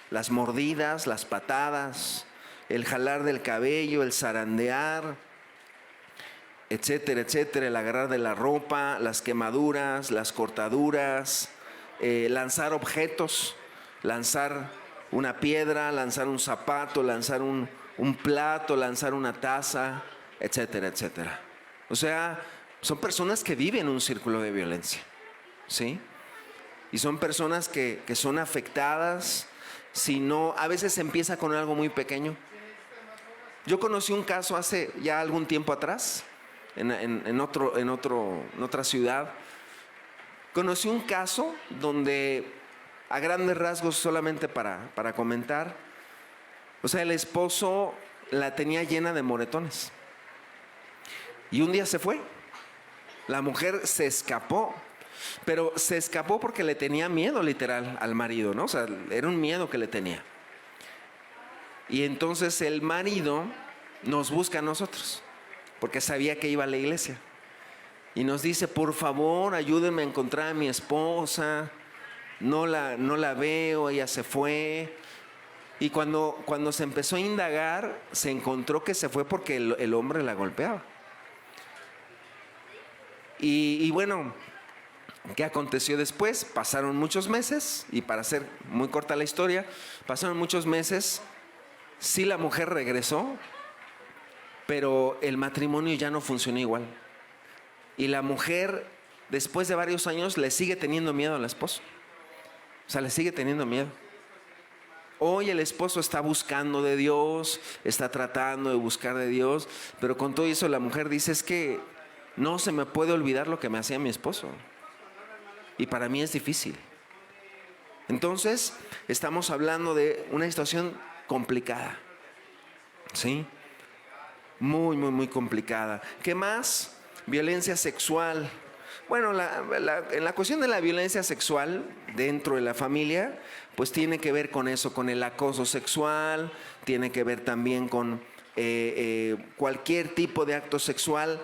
las mordidas, las patadas, el jalar del cabello, el zarandear, etcétera, etcétera, el agarrar de la ropa, las quemaduras, las cortaduras, lanzar objetos, lanzar una piedra, lanzar un zapato, lanzar un un plato, lanzar una taza, etcétera, etcétera. O sea, son personas que viven un círculo de violencia, ¿sí? Y son personas que son afectadas, si no, a veces empieza con algo muy pequeño. Yo conocí un caso hace ya algún tiempo atrás, en otra ciudad. Conocí un caso donde, a grandes rasgos, solamente para comentar, o sea, el esposo la tenía llena de moretones. Y un día se fue. La mujer se escapó. Pero se escapó porque le tenía miedo, literal, al marido, ¿no? O sea, era un miedo que le tenía. Y entonces el marido nos busca a nosotros, porque sabía que iba a la iglesia. Y nos dice, por favor, ayúdenme a encontrar a mi esposa. No la veo, ella se fue. Y cuando se empezó a indagar, se encontró que se fue porque el hombre la golpeaba. Y bueno, ¿qué aconteció después? Pasaron muchos meses, y para hacer muy corta la historia, pasaron muchos meses, sí, la mujer regresó, pero el matrimonio ya no funcionó igual. Y la mujer, después de varios años, le sigue teniendo miedo al esposo. O sea, le sigue teniendo miedo. Hoy el esposo está buscando de Dios, está tratando de buscar de Dios, pero con todo eso la mujer dice, es que no se me puede olvidar lo que me hacía mi esposo. Y para mí es difícil. Entonces, estamos hablando de una situación complicada, ¿sí? Muy, muy, muy complicada. ¿Qué más? Violencia sexual. Bueno, en la cuestión de la violencia sexual dentro de la familia, pues tiene que ver con eso, con el acoso sexual, tiene que ver también con cualquier tipo de acto sexual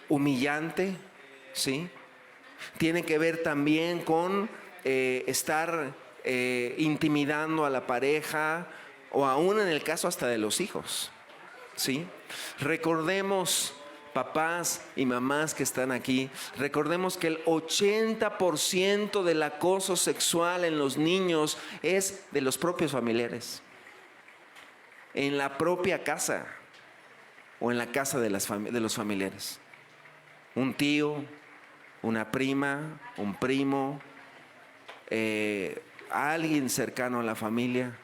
humillante, ¿sí? Tiene que ver también con estar intimidando a la pareja, o aún en el caso hasta de los hijos, ¿sí? Recordemos, papás y mamás que están aquí, recordemos que el 80% del acoso sexual en los niños es de los propios familiares, en la propia casa o en la casa de los familiares. Un tío, una prima, un primo, alguien cercano a la familia.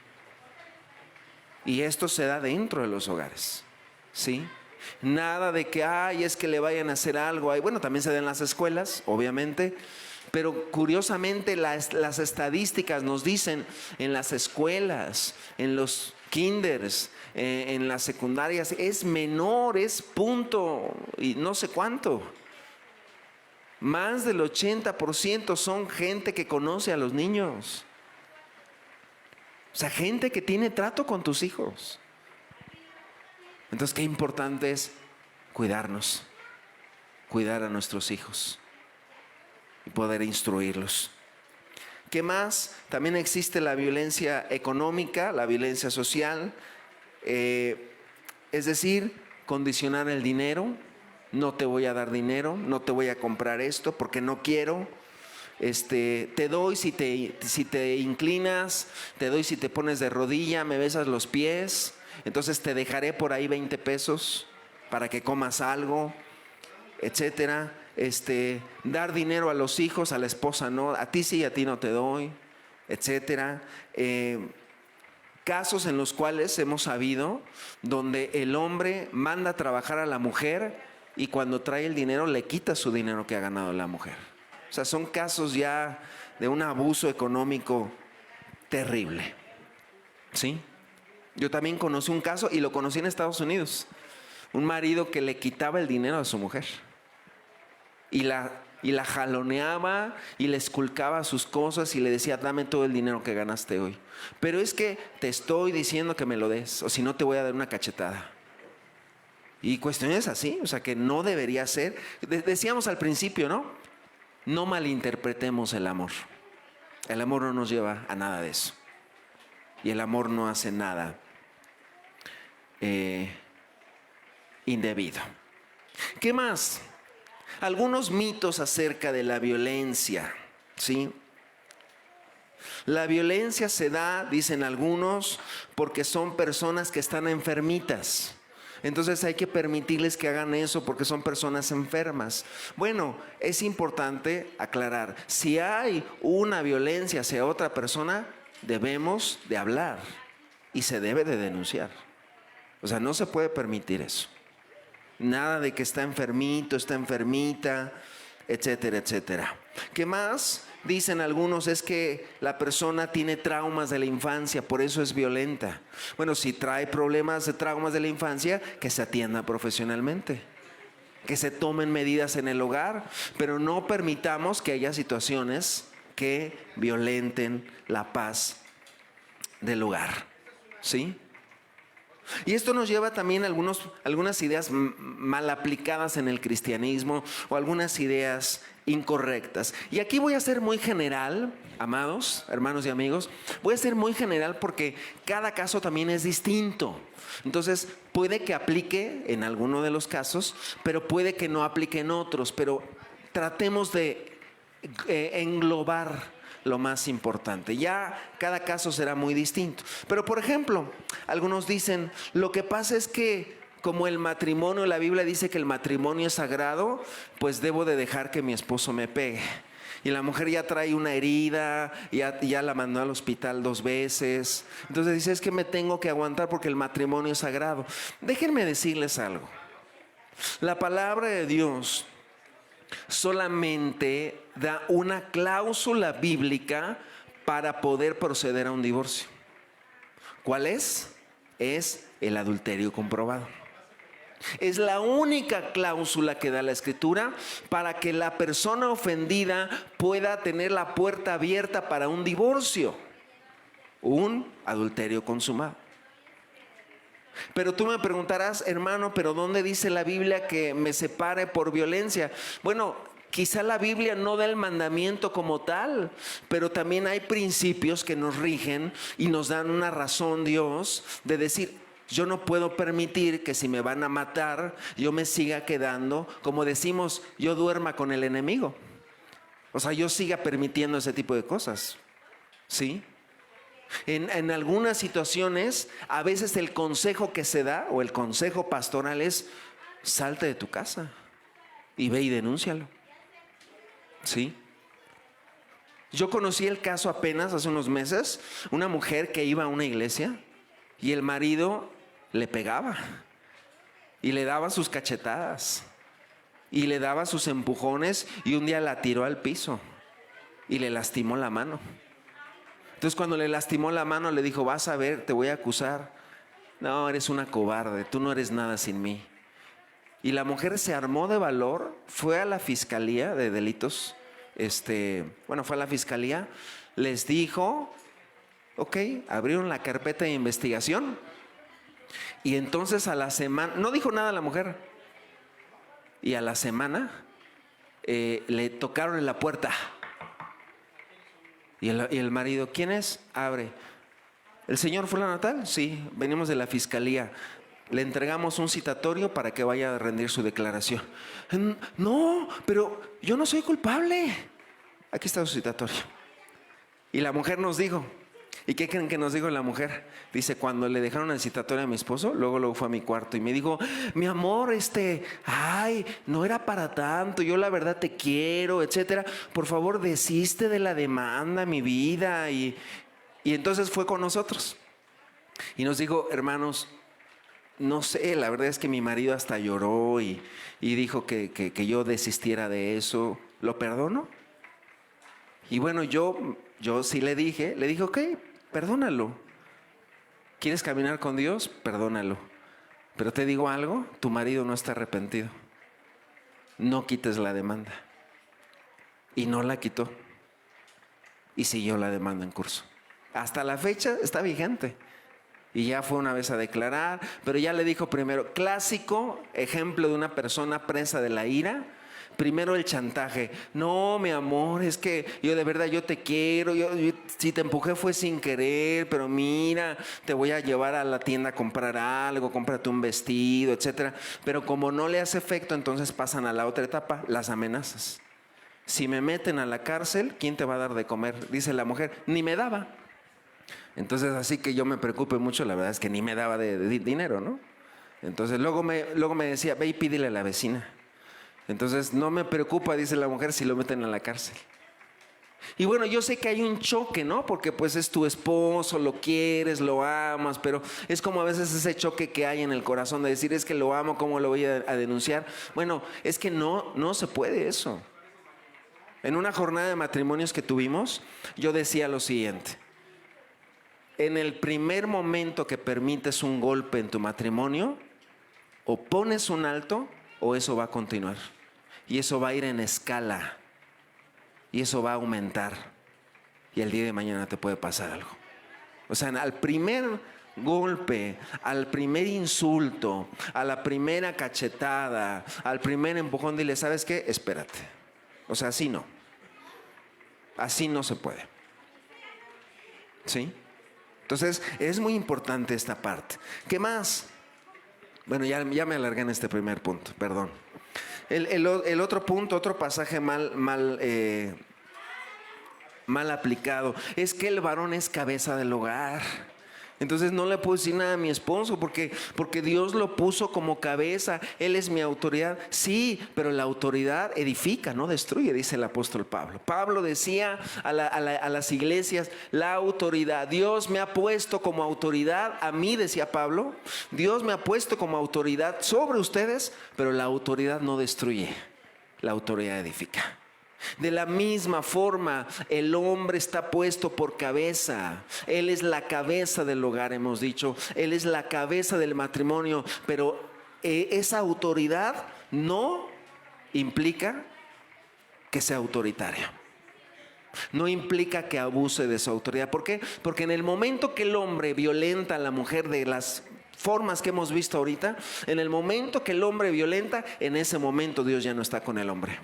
Y esto se da dentro de los hogares, ¿sí? Nada de que, es que le vayan a hacer algo. Bueno, también se da en las escuelas, obviamente, pero curiosamente las estadísticas nos dicen en las escuelas, en los kinders, en las secundarias, es menor, es punto y no sé cuánto. Más del 80% son gente que conoce a los niños. O sea, gente que tiene trato con tus hijos. Entonces, qué importante es cuidarnos, cuidar a nuestros hijos y poder instruirlos. ¿Qué más? También existe la violencia económica, la violencia social, es decir, condicionar el dinero. No te voy a dar dinero, no te voy a comprar esto porque no quiero. Te doy si te inclinas, te doy si te pones de rodilla, me besas los pies, entonces te dejaré por ahí 20 pesos para que comas algo, etcétera. Dar dinero a los hijos, a la esposa no, a ti sí, a ti no te doy, etcétera. Casos en los cuales hemos sabido donde el hombre manda a trabajar a la mujer y cuando trae el dinero le quita su dinero que ha ganado la mujer. O sea, son casos ya de un abuso económico terrible, ¿sí? Yo también conocí un caso, y lo conocí en Estados Unidos, un marido que le quitaba el dinero a su mujer y la jaloneaba y le esculcaba sus cosas y le decía, dame todo el dinero que ganaste hoy. Pero es que te estoy diciendo que me lo des, o si no te voy a dar una cachetada. Y cuestiones así, o sea, que no debería ser. Decíamos al principio, ¿no? No malinterpretemos el amor. El amor no nos lleva a nada de eso. Y el amor no hace nada indebido. ¿Qué más? Algunos mitos acerca de la violencia, ¿sí? La violencia se da, dicen algunos, porque son personas que están enfermitas. Entonces hay que permitirles que hagan eso porque son personas enfermas. Bueno, es importante aclarar, si hay una violencia hacia otra persona, debemos de hablar y se debe de denunciar. O sea, no se puede permitir eso. Nada de que está enfermito, está enfermita, etcétera, etcétera. ¿Qué más? Dicen algunos es que la persona tiene traumas de la infancia, por eso es violenta. Bueno, si trae problemas de traumas de la infancia, que se atienda profesionalmente, que se tomen medidas en el hogar, pero no permitamos que haya situaciones que violenten la paz del hogar, ¿sí? Y esto nos lleva también a algunas ideas mal aplicadas en el cristianismo o algunas ideas incorrectas. Y aquí voy a ser muy general, amados, hermanos y amigos, voy a ser muy general porque cada caso también es distinto. Entonces puede que aplique en alguno de los casos, pero puede que no aplique en otros, pero tratemos de englobar lo más importante. Ya cada caso será muy distinto. Pero por ejemplo, algunos dicen, lo que pasa es que como el matrimonio, la Biblia dice que el matrimonio es sagrado, pues debo de dejar que mi esposo me pegue. Y la mujer ya trae una herida, ya la mandó al hospital 2 veces. Entonces dice, es que me tengo que aguantar porque el matrimonio es sagrado. Déjenme decirles algo. La palabra de Dios solamente da una cláusula bíblica para poder proceder a un divorcio. ¿Cuál es? Es el adulterio comprobado. Es la única cláusula que da la Escritura para que la persona ofendida pueda tener la puerta abierta para un divorcio, un adulterio consumado. Pero tú me preguntarás, hermano, ¿pero dónde dice la Biblia que me separe por violencia? Bueno, quizá la Biblia no da el mandamiento como tal, pero también hay principios que nos rigen y nos dan una razón, Dios, de decir, yo no puedo permitir que si me van a matar, yo me siga quedando, como decimos, yo duerma con el enemigo. O sea, yo siga permitiendo ese tipo de cosas, ¿sí? En algunas situaciones, a veces el consejo que se da o el consejo pastoral es, salte de tu casa y ve y denúncialo, ¿sí? Yo conocí el caso apenas hace unos meses, una mujer que iba a una iglesia y el marido le pegaba y le daba sus cachetadas y le daba sus empujones y un día la tiró al piso y le lastimó la mano. Entonces cuando le lastimó la mano le dijo, vas a ver, te voy a acusar. No, eres una cobarde, tú no eres nada sin mí. Y la mujer se armó de valor, fue a la fiscalía de delitos, fue a la fiscalía, les dijo, ok, abrieron la carpeta de investigación. Y entonces a la semana, no dijo nada la mujer, y a la semana le tocaron en la puerta. Y el marido, ¿quién es? Abre. ¿El señor fulano tal? Sí, venimos de la fiscalía. Le entregamos un citatorio para que vaya a rendir su declaración. No, pero yo no soy culpable. Aquí está su citatorio. Y la mujer nos dijo, ¿y qué creen que nos dijo la mujer? Dice, cuando le dejaron el citatorio a mi esposo, luego fue a mi cuarto y me dijo, mi amor, no era para tanto, yo la verdad te quiero, etcétera. Por favor, desiste de la demanda, mi vida. Y entonces fue con nosotros. Y nos dijo, hermanos, no sé, la verdad es que mi marido hasta lloró y dijo que yo desistiera de eso. ¿Lo perdono? Y bueno, yo sí le dije, ok, perdónalo. ¿Quieres caminar con Dios? Perdónalo. Pero te digo algo, tu marido no está arrepentido. No quites la demanda. Y no la quitó. Y siguió la demanda en curso. Hasta la fecha está vigente. Y ya fue una vez a declarar, pero ya le dijo primero, clásico ejemplo de una persona presa de la ira. Primero el chantaje. No, mi amor, es que yo de verdad yo te quiero. Yo, si te empujé fue sin querer, pero mira, te voy a llevar a la tienda a comprar algo, cómprate un vestido, etcétera. Pero como no le hace efecto, entonces pasan a la otra etapa, las amenazas. si me meten a la cárcel, ¿quién te va a dar de comer? Dice la mujer, ni me daba. Entonces, así que yo me preocupé mucho, la verdad es que ni me daba de dinero, ¿no? Entonces luego me decía, ve y pídele a la vecina. Entonces no me preocupa, dice la mujer, si lo meten a la cárcel. Y bueno, yo sé que hay un choque, ¿no? Porque pues es tu esposo, lo quieres, lo amas, pero es como a veces ese choque que hay en el corazón de decir, es que lo amo, ¿cómo lo voy a denunciar? Bueno, es que no se puede eso. En una jornada de matrimonios que tuvimos, yo decía lo siguiente: en el primer momento que permites un golpe en tu matrimonio, o pones un alto o eso va a continuar. Y eso va a ir en escala. Y eso va a aumentar. Y el día de mañana te puede pasar algo. O sea, al primer golpe, al primer insulto, a la primera cachetada, al primer empujón, dile, ¿sabes qué? Espérate. O sea, así no. Así no se puede. ¿Sí? Entonces, es muy importante esta parte. ¿Qué más? Bueno, ya me alargué en este primer punto, perdón. El otro punto, otro pasaje mal aplicado, es que el varón es cabeza del hogar. Entonces no le puedo decir nada a mi esposo porque Dios lo puso como cabeza, Él es mi autoridad. Sí, pero la autoridad edifica, no destruye, dice el apóstol Pablo. Pablo decía a las iglesias, la autoridad, Dios me ha puesto como autoridad, a mí decía Pablo, Dios me ha puesto como autoridad sobre ustedes, pero la autoridad no destruye, la autoridad edifica. De la misma forma, el hombre está puesto por cabeza. Él es la cabeza del hogar, hemos dicho. Él es la cabeza del matrimonio. Pero esa autoridad no implica que sea autoritario. No implica que abuse de su autoridad. ¿Por qué? Porque en el momento que el hombre violenta a la mujer de las formas que hemos visto ahorita, en el momento que el hombre violenta, en ese momento Dios ya no está con el hombre.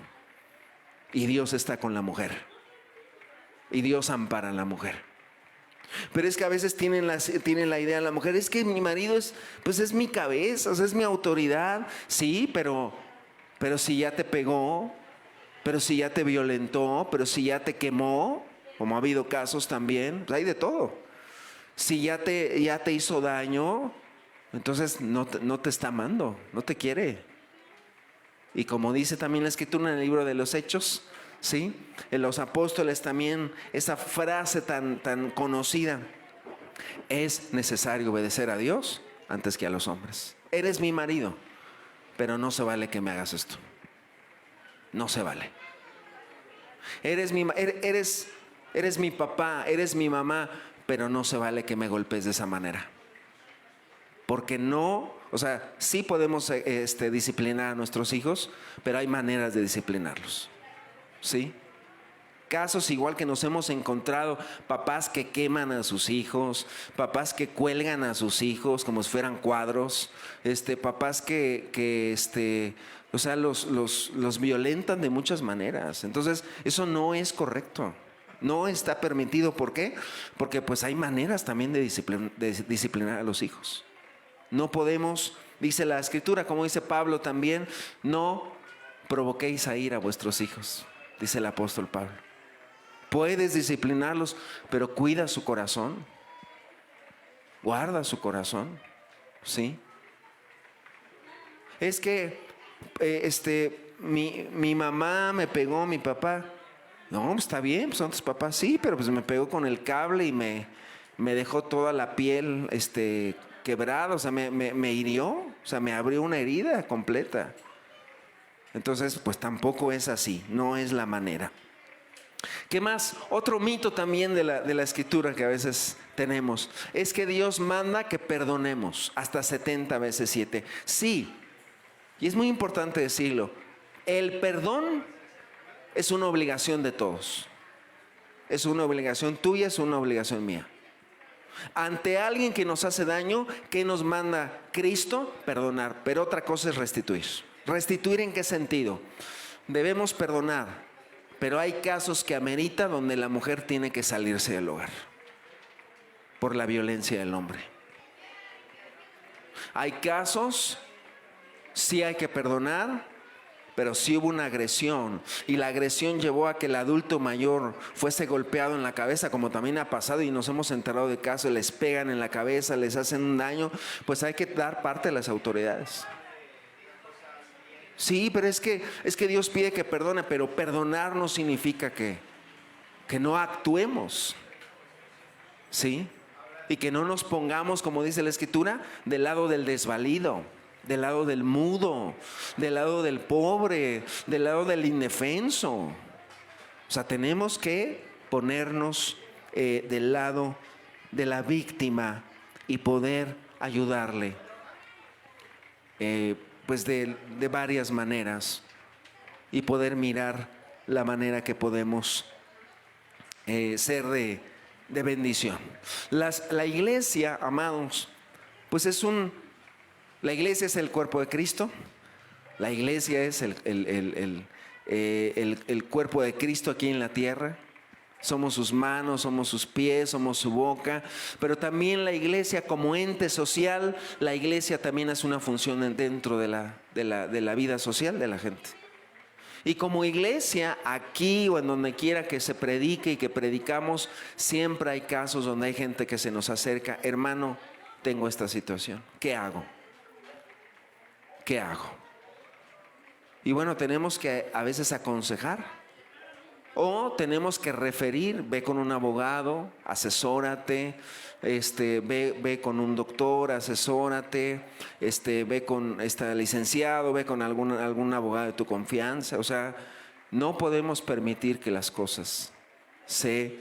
Y Dios está con la mujer. Y Dios ampara a la mujer. Pero es que a veces tienen la idea la mujer, es que mi marido es mi cabeza, o sea, es mi autoridad. Sí, pero si ya te pegó, pero si ya te violentó, pero si ya te quemó, como ha habido casos también, pues hay de todo. Si ya te hizo daño, entonces no te está amando, no te quiere. Y como dice también la Escritura en el libro de los Hechos, ¿sí? En los apóstoles también, esa frase tan conocida, es necesario obedecer a Dios antes que a los hombres. Eres mi marido, pero no se vale que me hagas esto. No se vale. Eres mi papá, eres mi mamá, pero no se vale que me golpes de esa manera. Porque no, o sea, sí podemos disciplinar a nuestros hijos, pero hay maneras de disciplinarlos, ¿sí? Casos igual que nos hemos encontrado, papás que queman a sus hijos, papás que cuelgan a sus hijos como si fueran cuadros, papás que o sea, los violentan de muchas maneras. Entonces, eso no es correcto. No está permitido. ¿Por qué? Porque pues hay maneras también de disciplinar a los hijos. No podemos, dice la Escritura, como dice Pablo también, no provoquéis a ira a vuestros hijos, dice el apóstol Pablo. Puedes disciplinarlos, pero cuida su corazón, guarda su corazón, ¿sí? Es que mi mamá me pegó, mi papá. No, está bien, pues son tus papás, sí, pero pues me pegó con el cable y me dejó toda la piel quebrada, o sea, me hirió, o sea, me abrió una herida completa. Entonces, pues tampoco es así, no es la manera. ¿Qué más? Otro mito también de la Escritura que a veces tenemos es que Dios manda que perdonemos hasta 70 veces 7. Sí, y es muy importante decirlo, el perdón es una obligación de todos. Es una obligación tuya, es una obligación mía. Ante alguien que nos hace daño, ¿qué nos manda Cristo? Perdonar, pero otra cosa es restituir. ¿Restituir en qué sentido? Debemos perdonar, pero hay casos que amerita donde la mujer tiene que salirse del hogar por la violencia del hombre. Hay casos, sí hay que perdonar, pero sí hubo una agresión, y la agresión llevó a que el adulto mayor fuese golpeado en la cabeza, como también ha pasado y nos hemos enterado de casos, les pegan en la cabeza, les hacen un daño, pues hay que dar parte a las autoridades. Sí, pero es que Dios pide que perdone, pero perdonar no significa que no actuemos, ¿sí? Y que no nos pongamos, como dice la Escritura, del lado del desvalido, del lado del mudo, del lado del pobre, del lado del indefenso. O sea, tenemos que ponernos del lado de la víctima y poder ayudarle, pues de varias maneras, y poder mirar la manera que podemos ser de bendición. La iglesia, amados, pues la iglesia es el cuerpo de Cristo. La iglesia es el cuerpo de Cristo aquí en la tierra. Somos sus manos, somos sus pies, somos su boca. Pero también la iglesia como ente social, la iglesia también hace una función dentro de la vida social de la gente. Y como iglesia, aquí o en donde quiera que se predique y que predicamos, siempre hay casos donde hay gente que se nos acerca: hermano, tengo esta situación, ¿qué hago? ¿Qué hago? Y bueno, tenemos que a veces aconsejar, o tenemos que referir: ve con un abogado, asesórate, ve con un doctor, asesórate, ve con licenciado, ve con algún abogado de tu confianza. O sea, no podemos permitir que las cosas se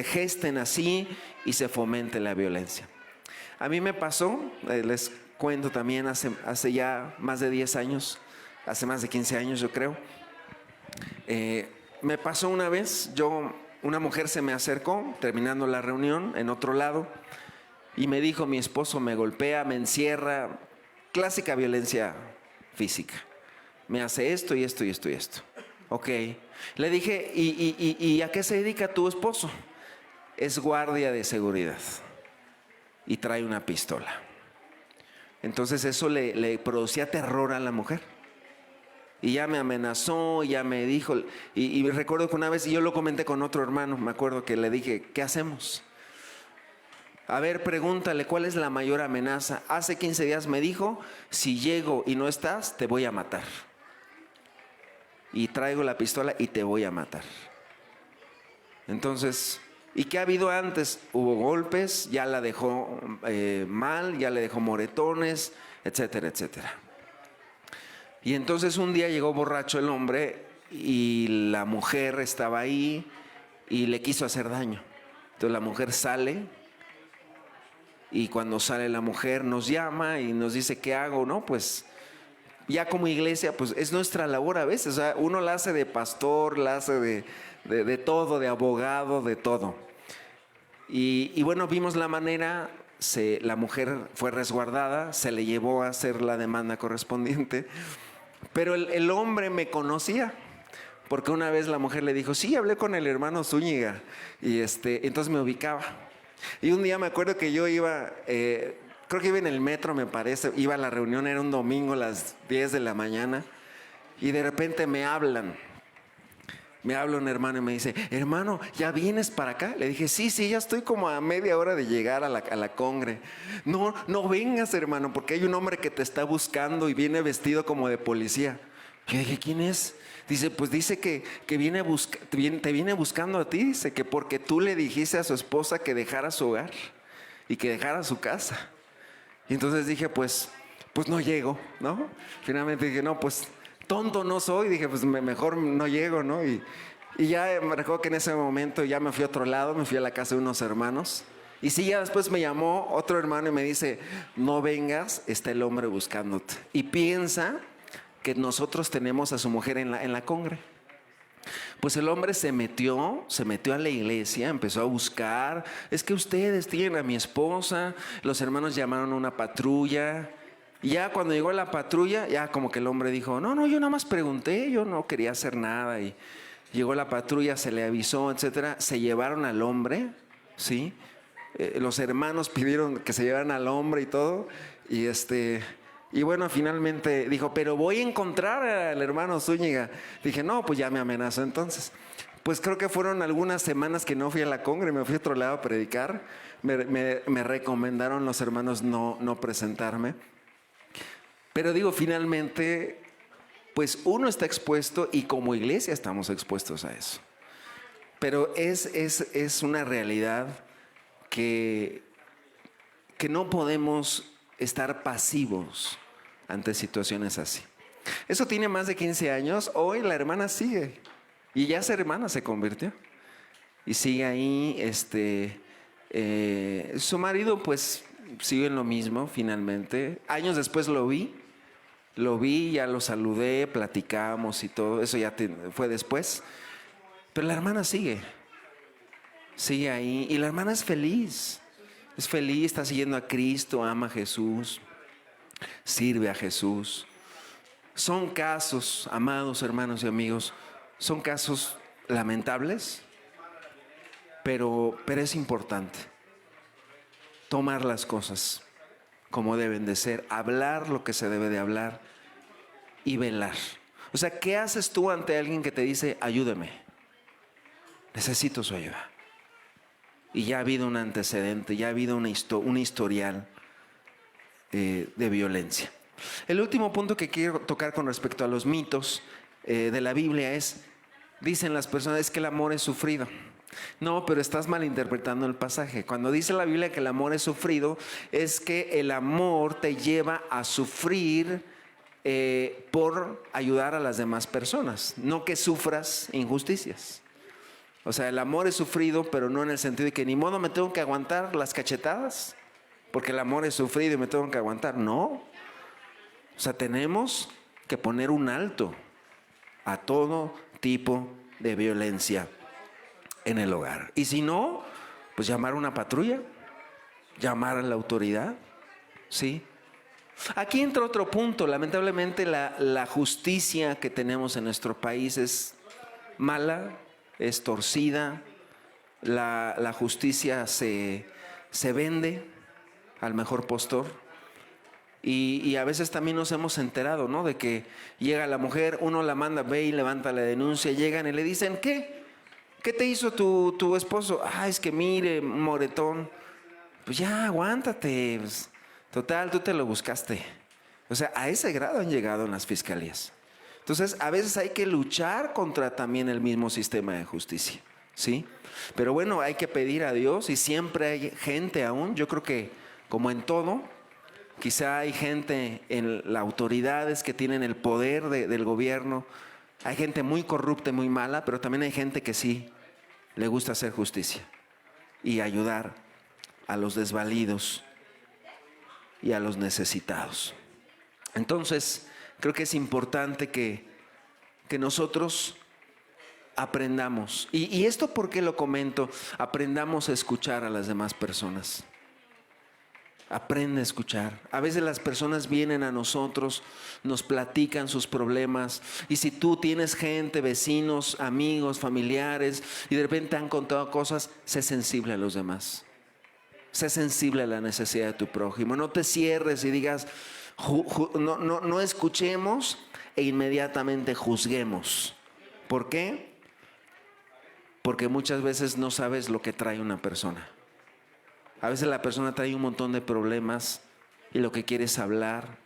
gesten así y se fomente la violencia. A mí me pasó, les cuento también, hace ya más de 10 años, hace más de 15 años yo creo. Me pasó una vez, una mujer se me acercó terminando la reunión en otro lado y me dijo: mi esposo me golpea, me encierra, clásica violencia física, me hace esto y esto y esto y esto. Ok, le dije: ¿y a qué se dedica tu esposo? Es guardia de seguridad y trae una pistola. Entonces eso le producía terror a la mujer. Y ya me amenazó, ya me dijo, y recuerdo que una vez, y yo lo comenté con otro hermano, me acuerdo que le dije: ¿qué hacemos? A ver, pregúntale, ¿cuál es la mayor amenaza? Hace 15 días me dijo: si llego y no estás, te voy a matar. Y traigo la pistola y te voy a matar. Entonces, ¿y qué ha habido antes? Hubo golpes, ya la dejó mal, ya le dejó moretones, etcétera, etcétera. Y entonces un día llegó borracho el hombre y la mujer estaba ahí y le quiso hacer daño. Entonces la mujer sale, y cuando sale la mujer nos llama y nos dice: ¿qué hago? No, pues ya como iglesia, pues es nuestra labor a veces. O sea, uno la hace de pastor, la hace de todo, de abogado, de todo. Y bueno, vimos la manera. La mujer fue resguardada, se le llevó a hacer la demanda correspondiente. Pero el hombre me conocía, porque una vez la mujer le dijo: sí, hablé con el hermano Zúñiga, y entonces me ubicaba. Y un día me acuerdo que yo iba, creo que iba en el metro, me parece, iba a la reunión, era un domingo a las 10 de la mañana, y de repente me habla un hermano y me dice: hermano, ¿ya vienes para acá? Le dije: sí, ya estoy como a media hora de llegar a la congre. No vengas, hermano, porque hay un hombre que te está buscando y viene vestido como de policía. Yo dije: ¿quién es? Dice: pues dice que te viene buscando a ti. Dice que porque tú le dijiste a su esposa que dejara su hogar y que dejara su casa. Y entonces dije: pues no llego, ¿no? Finalmente dije: no, pues tonto no soy. Dije: pues mejor no llego, ¿no? Y ya me recuerdo que en ese momento ya me fui a otro lado, me fui a la casa de unos hermanos. Y sí, ya después me llamó otro hermano y me dice: no vengas, está el hombre buscándote. Y piensa que nosotros tenemos a su mujer en la congre. Pues el hombre se metió a la iglesia, empezó a buscar: es que ustedes tienen a mi esposa. Los hermanos llamaron a una patrulla. Y ya cuando llegó la patrulla, ya como que el hombre dijo: no, yo nada más pregunté, yo no quería hacer nada. Y llegó la patrulla, se le avisó, etcétera. Se llevaron al hombre, ¿sí? Los hermanos pidieron que se llevaran al hombre y todo. Y Y bueno, finalmente dijo, pero voy a encontrar al hermano Zúñiga. Dije, no, pues ya me amenazó entonces. Pues creo que fueron algunas semanas que no fui a la congre, me fui a otro lado a predicar. Me recomendaron los hermanos no presentarme. Pero digo, finalmente, pues uno está expuesto y como iglesia estamos expuestos a eso. Pero es una realidad que no podemos estar pasivos ante situaciones así. Eso tiene más de 15 años. Hoy la hermana sigue. Y ya esa hermana se convirtió. Y sigue ahí. Su marido pues sigue en lo mismo finalmente. Años después lo vi, ya lo saludé, platicamos y todo. Eso ya fue después. Pero la hermana sigue ahí. Y la hermana es feliz. Es feliz, está siguiendo a Cristo, ama a Jesús, sirve a Jesús. Son casos, amados hermanos y amigos, son casos lamentables, pero es importante tomar las cosas como deben de ser, hablar lo que se debe de hablar y velar. O sea, ¿qué haces tú ante alguien que te dice, ayúdame? Necesito su ayuda. Y ya ha habido un antecedente, ya ha habido un historial de violencia. El último punto que quiero tocar con respecto a los mitos de la Biblia es, dicen las personas, es que el amor es sufrido. No, pero estás malinterpretando el pasaje. Cuando dice la Biblia que el amor es sufrido, es que el amor te lleva a sufrir por ayudar a las demás personas, no que sufras injusticias. O sea, el amor es sufrido, pero no en el sentido de que ni modo me tengo que aguantar las cachetadas, porque el amor es sufrido y me tengo que aguantar. No. O sea, tenemos que poner un alto a todo tipo de violencia en el hogar. Y si no, pues llamar a una patrulla, llamar a la autoridad, ¿sí? Aquí entra otro punto. Lamentablemente la justicia que tenemos en nuestro país es mala, es torcida. La justicia se vende al mejor postor. Y a veces también nos hemos enterado, ¿no? De que llega la mujer, uno la manda, ve y levanta la denuncia, llegan y le dicen, ¿qué te hizo tu esposo? Es que mire, moretón. Pues ya, aguántate. Pues, total, tú te lo buscaste. O sea, a ese grado han llegado en las fiscalías. Entonces, a veces hay que luchar contra también el mismo sistema de justicia, ¿sí? Pero bueno, hay que pedir a Dios y siempre hay gente aún, yo creo que como en todo, quizá hay gente en las autoridades que tienen el poder del gobierno, hay gente muy corrupta y muy mala, pero también hay gente que sí le gusta hacer justicia y ayudar a los desvalidos y a los necesitados. Entonces, creo que es importante que nosotros aprendamos. ¿Y esto por qué lo comento? Aprendamos a escuchar a las demás personas. Aprende a escuchar. A veces las personas vienen a nosotros, nos platican sus problemas. Y si tú tienes gente, vecinos, amigos, familiares, y de repente han contado cosas, sé sensible a los demás. Sé sensible a la necesidad de tu prójimo. No te cierres y digas, no escuchemos e inmediatamente juzguemos. ¿Por qué? Porque muchas veces no sabes lo que trae una persona. A veces la persona trae un montón de problemas y lo que quiere es hablar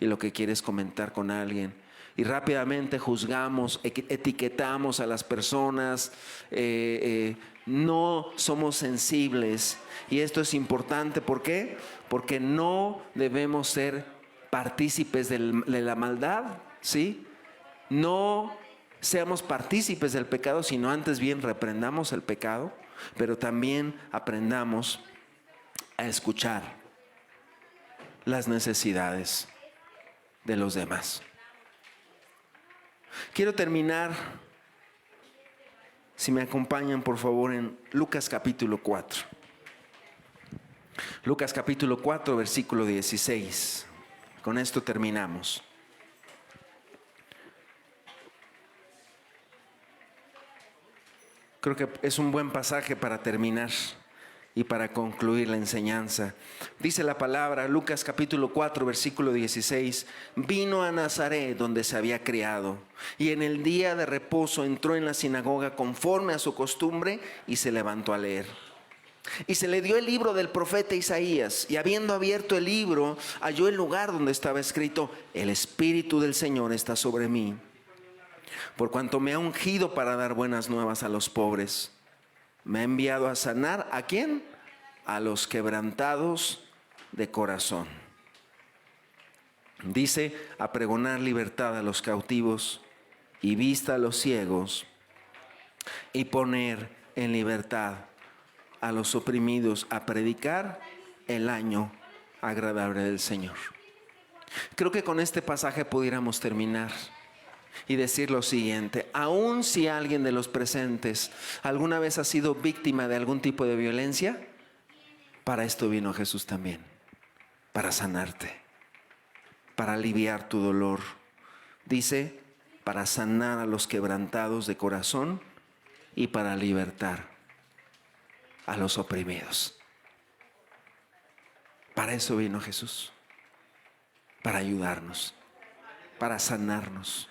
y lo que quiere es comentar con alguien. Y rápidamente juzgamos, etiquetamos a las personas, no somos sensibles. Y esto es importante, ¿por qué? Porque no debemos ser partícipes de la maldad, ¿sí? No seamos partícipes del pecado, sino antes bien reprendamos el pecado, pero también aprendamos a escuchar las necesidades de los demás. Quiero terminar, si me acompañan por favor, en Lucas capítulo 4. Lucas capítulo 4, versículo 16. Con esto terminamos. Creo que es un buen pasaje para terminar y para concluir la enseñanza. Dice la palabra, Lucas capítulo 4, versículo 16, vino a Nazaret donde se había criado, y en el día de reposo entró en la sinagoga conforme a su costumbre y se levantó a leer. Y se le dio el libro del profeta Isaías, y habiendo abierto el libro, halló el lugar donde estaba escrito, el Espíritu del Señor está sobre mí, por cuanto me ha ungido para dar buenas nuevas a los pobres. Me ha enviado a sanar, ¿a quién? A los quebrantados de corazón. Dice, a pregonar libertad a los cautivos y vista a los ciegos, y poner en libertad a los oprimidos, a predicar el año agradable del Señor. Creo que con este pasaje pudiéramos terminar y decir lo siguiente: aun si alguien de los presentes alguna vez ha sido víctima de algún tipo de violencia, para esto vino Jesús también, para sanarte, para aliviar tu dolor. Dice, para sanar a los quebrantados de corazón y para libertar a los oprimidos. Para eso vino Jesús, para ayudarnos, para sanarnos.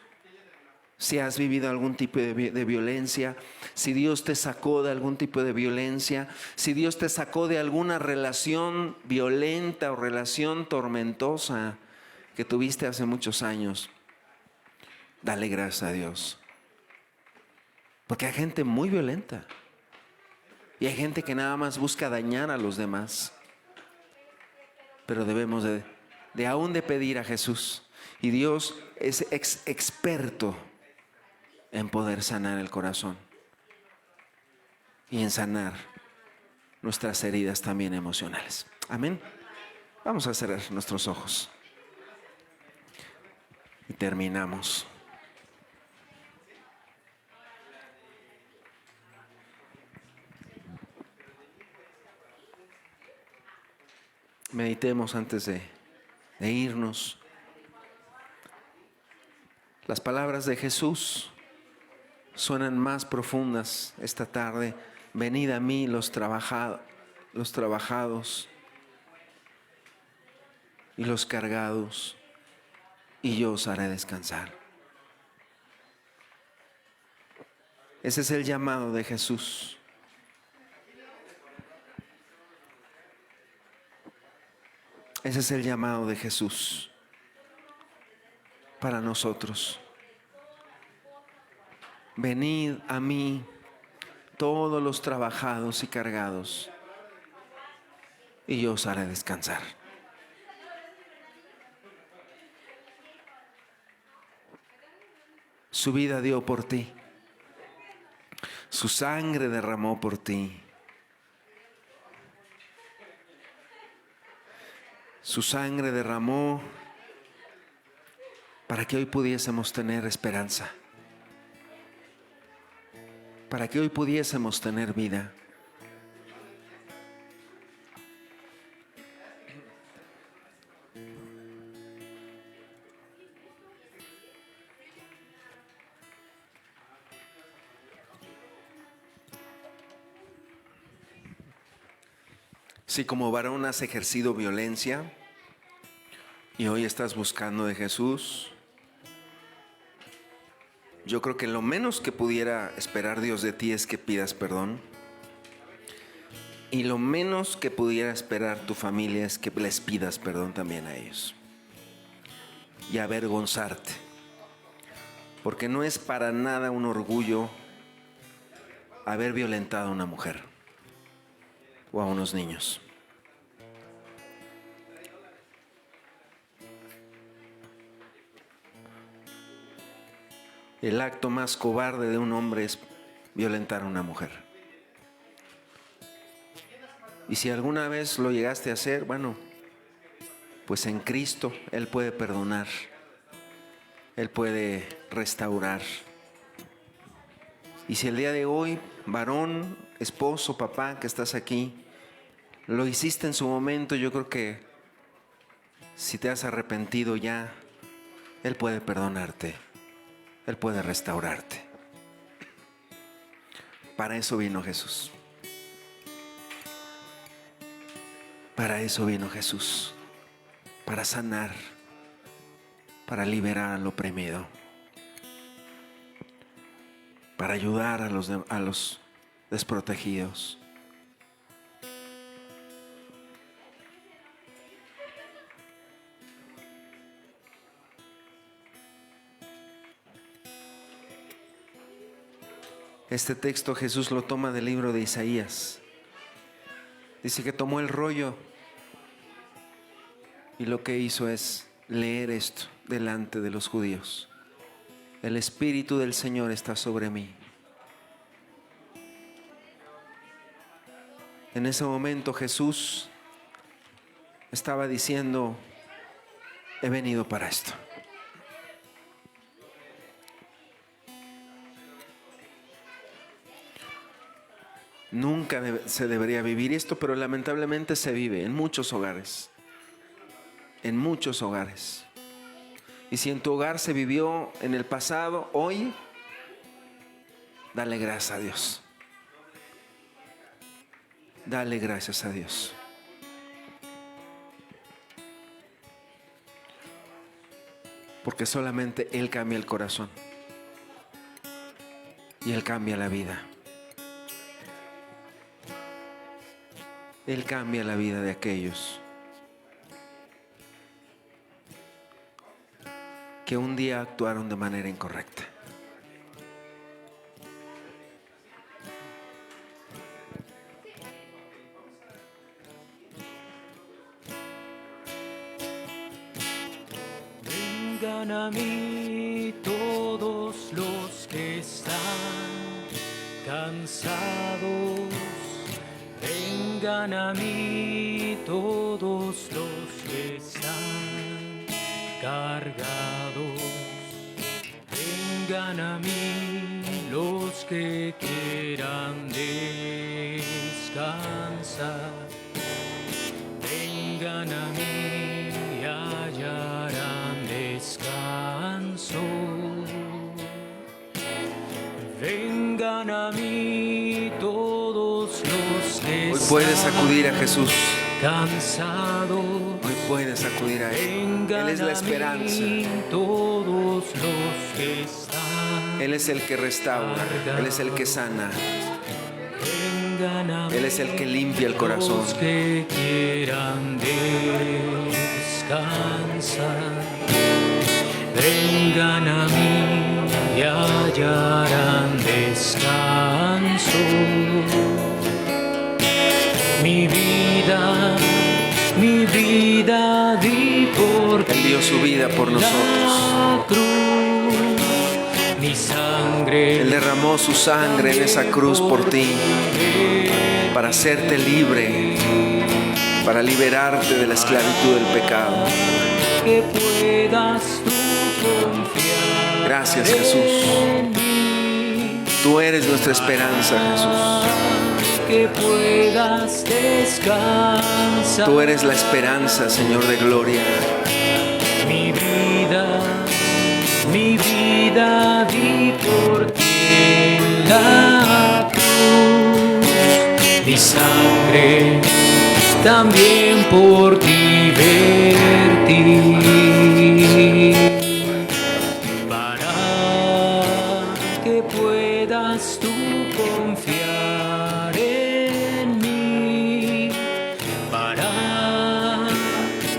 Si has vivido algún tipo de violencia, si Dios te sacó de algún tipo de violencia, si Dios te sacó de alguna relación violenta o relación tormentosa que tuviste hace muchos años, dale gracias a Dios. Porque hay gente muy violenta y hay gente que nada más busca dañar a los demás. Pero debemos de aún de pedir a Jesús, y Dios es experto en poder sanar el corazón y en sanar nuestras heridas también emocionales. Amén. Vamos a cerrar nuestros ojos y terminamos. Meditemos antes de irnos. Las palabras de Jesús suenan más profundas esta tarde. Venid a mí los trabajados y los cargados, y yo os haré descansar. Ese es el llamado de Jesús. Ese es el llamado de Jesús para nosotros. Venid a mí todos los trabajados y cargados, y yo os haré descansar. Su vida dio por ti, su sangre derramó por ti, su sangre derramó para que hoy pudiésemos tener esperanza, para que hoy pudiésemos tener vida. Si como varón has ejercido violencia y hoy estás buscando de Jesús, yo creo que lo menos que pudiera esperar Dios de ti es que pidas perdón. Y lo menos que pudiera esperar tu familia es que les pidas perdón también a ellos. Y avergonzarte. Porque no es para nada un orgullo haber violentado a una mujer o a unos niños. El acto más cobarde de un hombre es violentar a una mujer. Y si alguna vez lo llegaste a hacer, bueno, pues en Cristo Él puede perdonar, Él puede restaurar. Y si el día de hoy, varón, esposo, papá, que estás aquí, lo hiciste en su momento, yo creo que si te has arrepentido ya, Él puede perdonarte. Él puede restaurarte. Para eso vino Jesús. Para eso vino Jesús, para sanar, para liberar al oprimido, para ayudar a los desprotegidos. Este texto Jesús lo toma del libro de Isaías. Dice que tomó el rollo y lo que hizo es leer esto delante de los judíos. El Espíritu del Señor está sobre mí. En ese momento Jesús estaba diciendo: he venido para esto. Nunca se debería vivir esto, pero lamentablemente se vive en muchos hogares. En muchos hogares. Y si en tu hogar se vivió en el pasado, hoy, dale gracias a Dios. Dale gracias a Dios. Porque solamente Él cambia el corazón. Y Él cambia la vida. Él cambia la vida de aquellos que un día actuaron de manera incorrecta. Vengan a mí todos los que están cansados. Vengan a mí todos los que están cargados. Vengan a mí los que quieran descansar. Vengan a mí y hallarán descanso. Vengan a mí todos los que Hoy puedes acudir a Jesús. cansados. Hoy puedes acudir a Él. Él es la esperanza. Todos los que están. Él es el que restaura. Él es el que sana. Él es el que limpia el corazón. Los que quieran descansar, vengan a mí y hallarán descanso. Mi vida di por ti. Él dio su vida por nosotros. Mi sangre. Él derramó su sangre en esa cruz por ti, para hacerte libre, para liberarte de la esclavitud del pecado. Que puedas tú confiar. Gracias, Jesús. Tú eres nuestra esperanza, Jesús. Que puedas descansar. Tú eres la esperanza, Señor de gloria. Mi vida di por ti en la cruz. Mi sangre también por ti vertí. Para que puedas tú confiar en mí. Para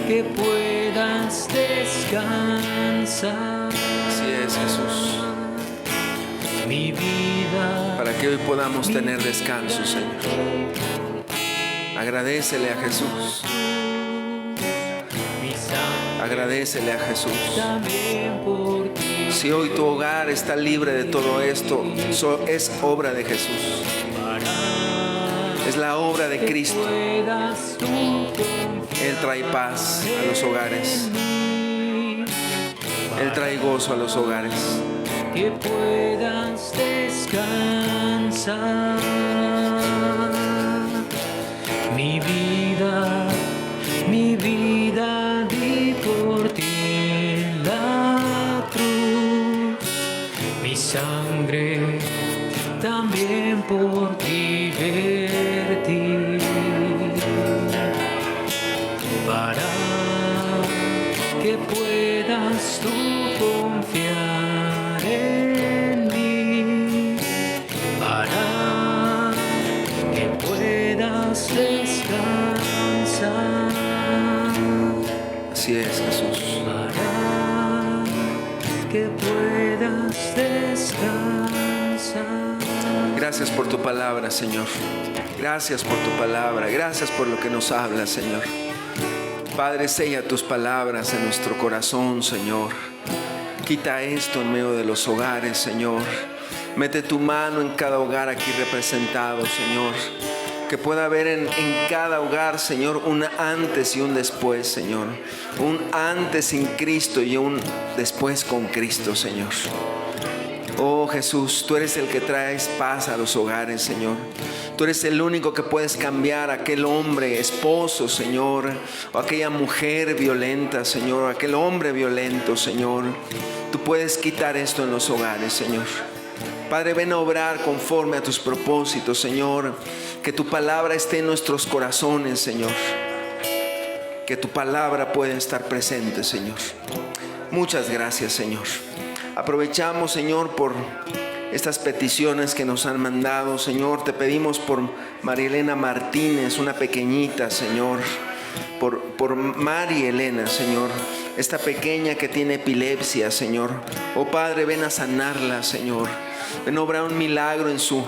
que puedas descansar. Así es, Jesús. Mi vida. Para que hoy podamos tener descanso, Señor. Agradécele a Jesús. Agradécele a Jesús. Si hoy tu hogar está libre de todo esto, es obra de Jesús. Es la obra de Cristo. Él trae paz a los hogares. Él trae gozo a los hogares. Que puedas descansar. Mi vida di por ti en la cruz. Mi sangre también por ti vertí. Así es, Jesús. Para que puedas descansar. Gracias por tu palabra, Señor. Gracias por tu palabra. Gracias por lo que nos habla, Señor. Padre, sella tus palabras en nuestro corazón, Señor. Quita esto en medio de los hogares, Señor. Mete tu mano en cada hogar aquí representado, Señor. Que pueda haber en cada hogar, Señor, un antes y un después, Señor. Un antes sin Cristo y un después con Cristo, Señor. Oh Jesús, tú eres el que traes paz a los hogares, Señor. Tú eres el único que puedes cambiar a aquel hombre, esposo, Señor, o aquella mujer violenta, Señor, o aquel hombre violento, Señor. Tú puedes quitar esto en los hogares, Señor. Padre, ven a obrar conforme a tus propósitos, Señor. Que tu palabra esté en nuestros corazones, Señor. Que tu palabra pueda estar presente, Señor. Muchas gracias, Señor. Aprovechamos, Señor, por estas peticiones que nos han mandado, Señor. Te pedimos por María Elena Martínez, una pequeñita, Señor. Por María Elena, Señor. Esta pequeña que tiene epilepsia, Señor. Oh Padre, ven a sanarla, Señor. Ven a obrar un milagro en su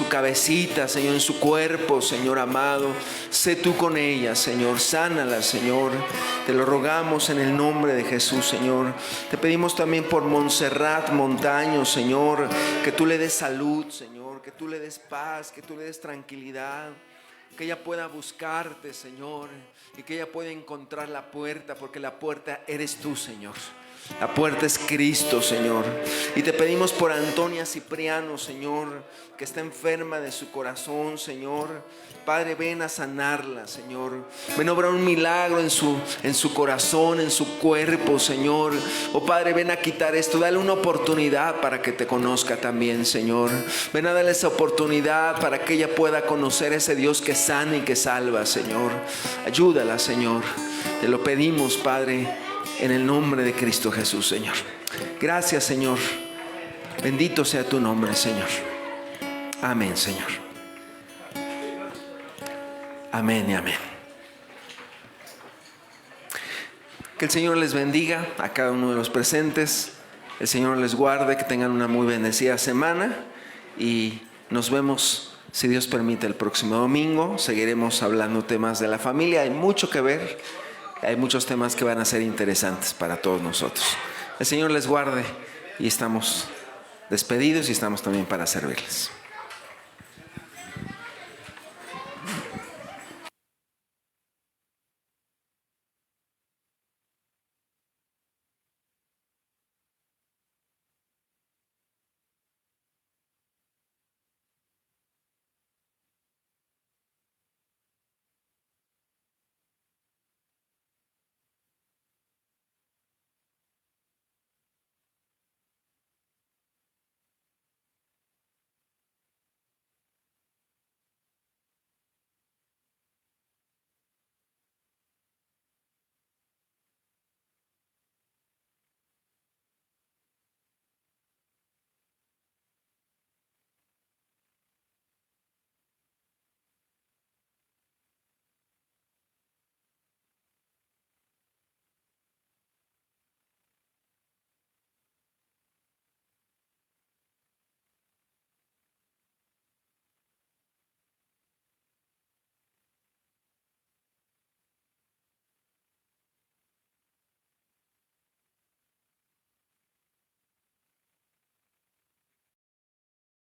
cabecita, Señor, en su cuerpo, Señor amado. Sé tú con ella, Señor. Sánala, Señor. Te lo rogamos en el nombre de Jesús, Señor. Te pedimos también por Montserrat Montaño, Señor. Que tú le des salud, Señor. Que tú le des paz, que tú le des tranquilidad. Que ella pueda buscarte, Señor. Y que ella pueda encontrar la puerta, porque la puerta eres tú, Señor. La puerta es Cristo, Señor. Y te pedimos por Antonia Cipriano, Señor, que está enferma de su corazón, Señor. Padre, ven a sanarla, Señor. Ven a obrar un milagro en su corazón, en su cuerpo, Señor. Oh Padre, ven a quitar esto. Dale una oportunidad para que te conozca también, Señor. Ven a darle esa oportunidad para que ella pueda conocer a ese Dios que sana y que salva, Señor. Ayúdala, Señor. Te lo pedimos, Padre, en el nombre de Cristo Jesús, Señor. Gracias, Señor. Bendito sea tu nombre, Señor. Amén, Señor. Amén y amén. Que el Señor les bendiga a cada uno de los presentes. El Señor les guarde, que tengan una muy bendecida semana. Y nos vemos, si Dios permite, el próximo domingo. Seguiremos hablando temas de la familia. Hay mucho que ver. Hay muchos temas que van a ser interesantes para todos nosotros. El Señor les guarde y estamos despedidos y estamos también para servirles.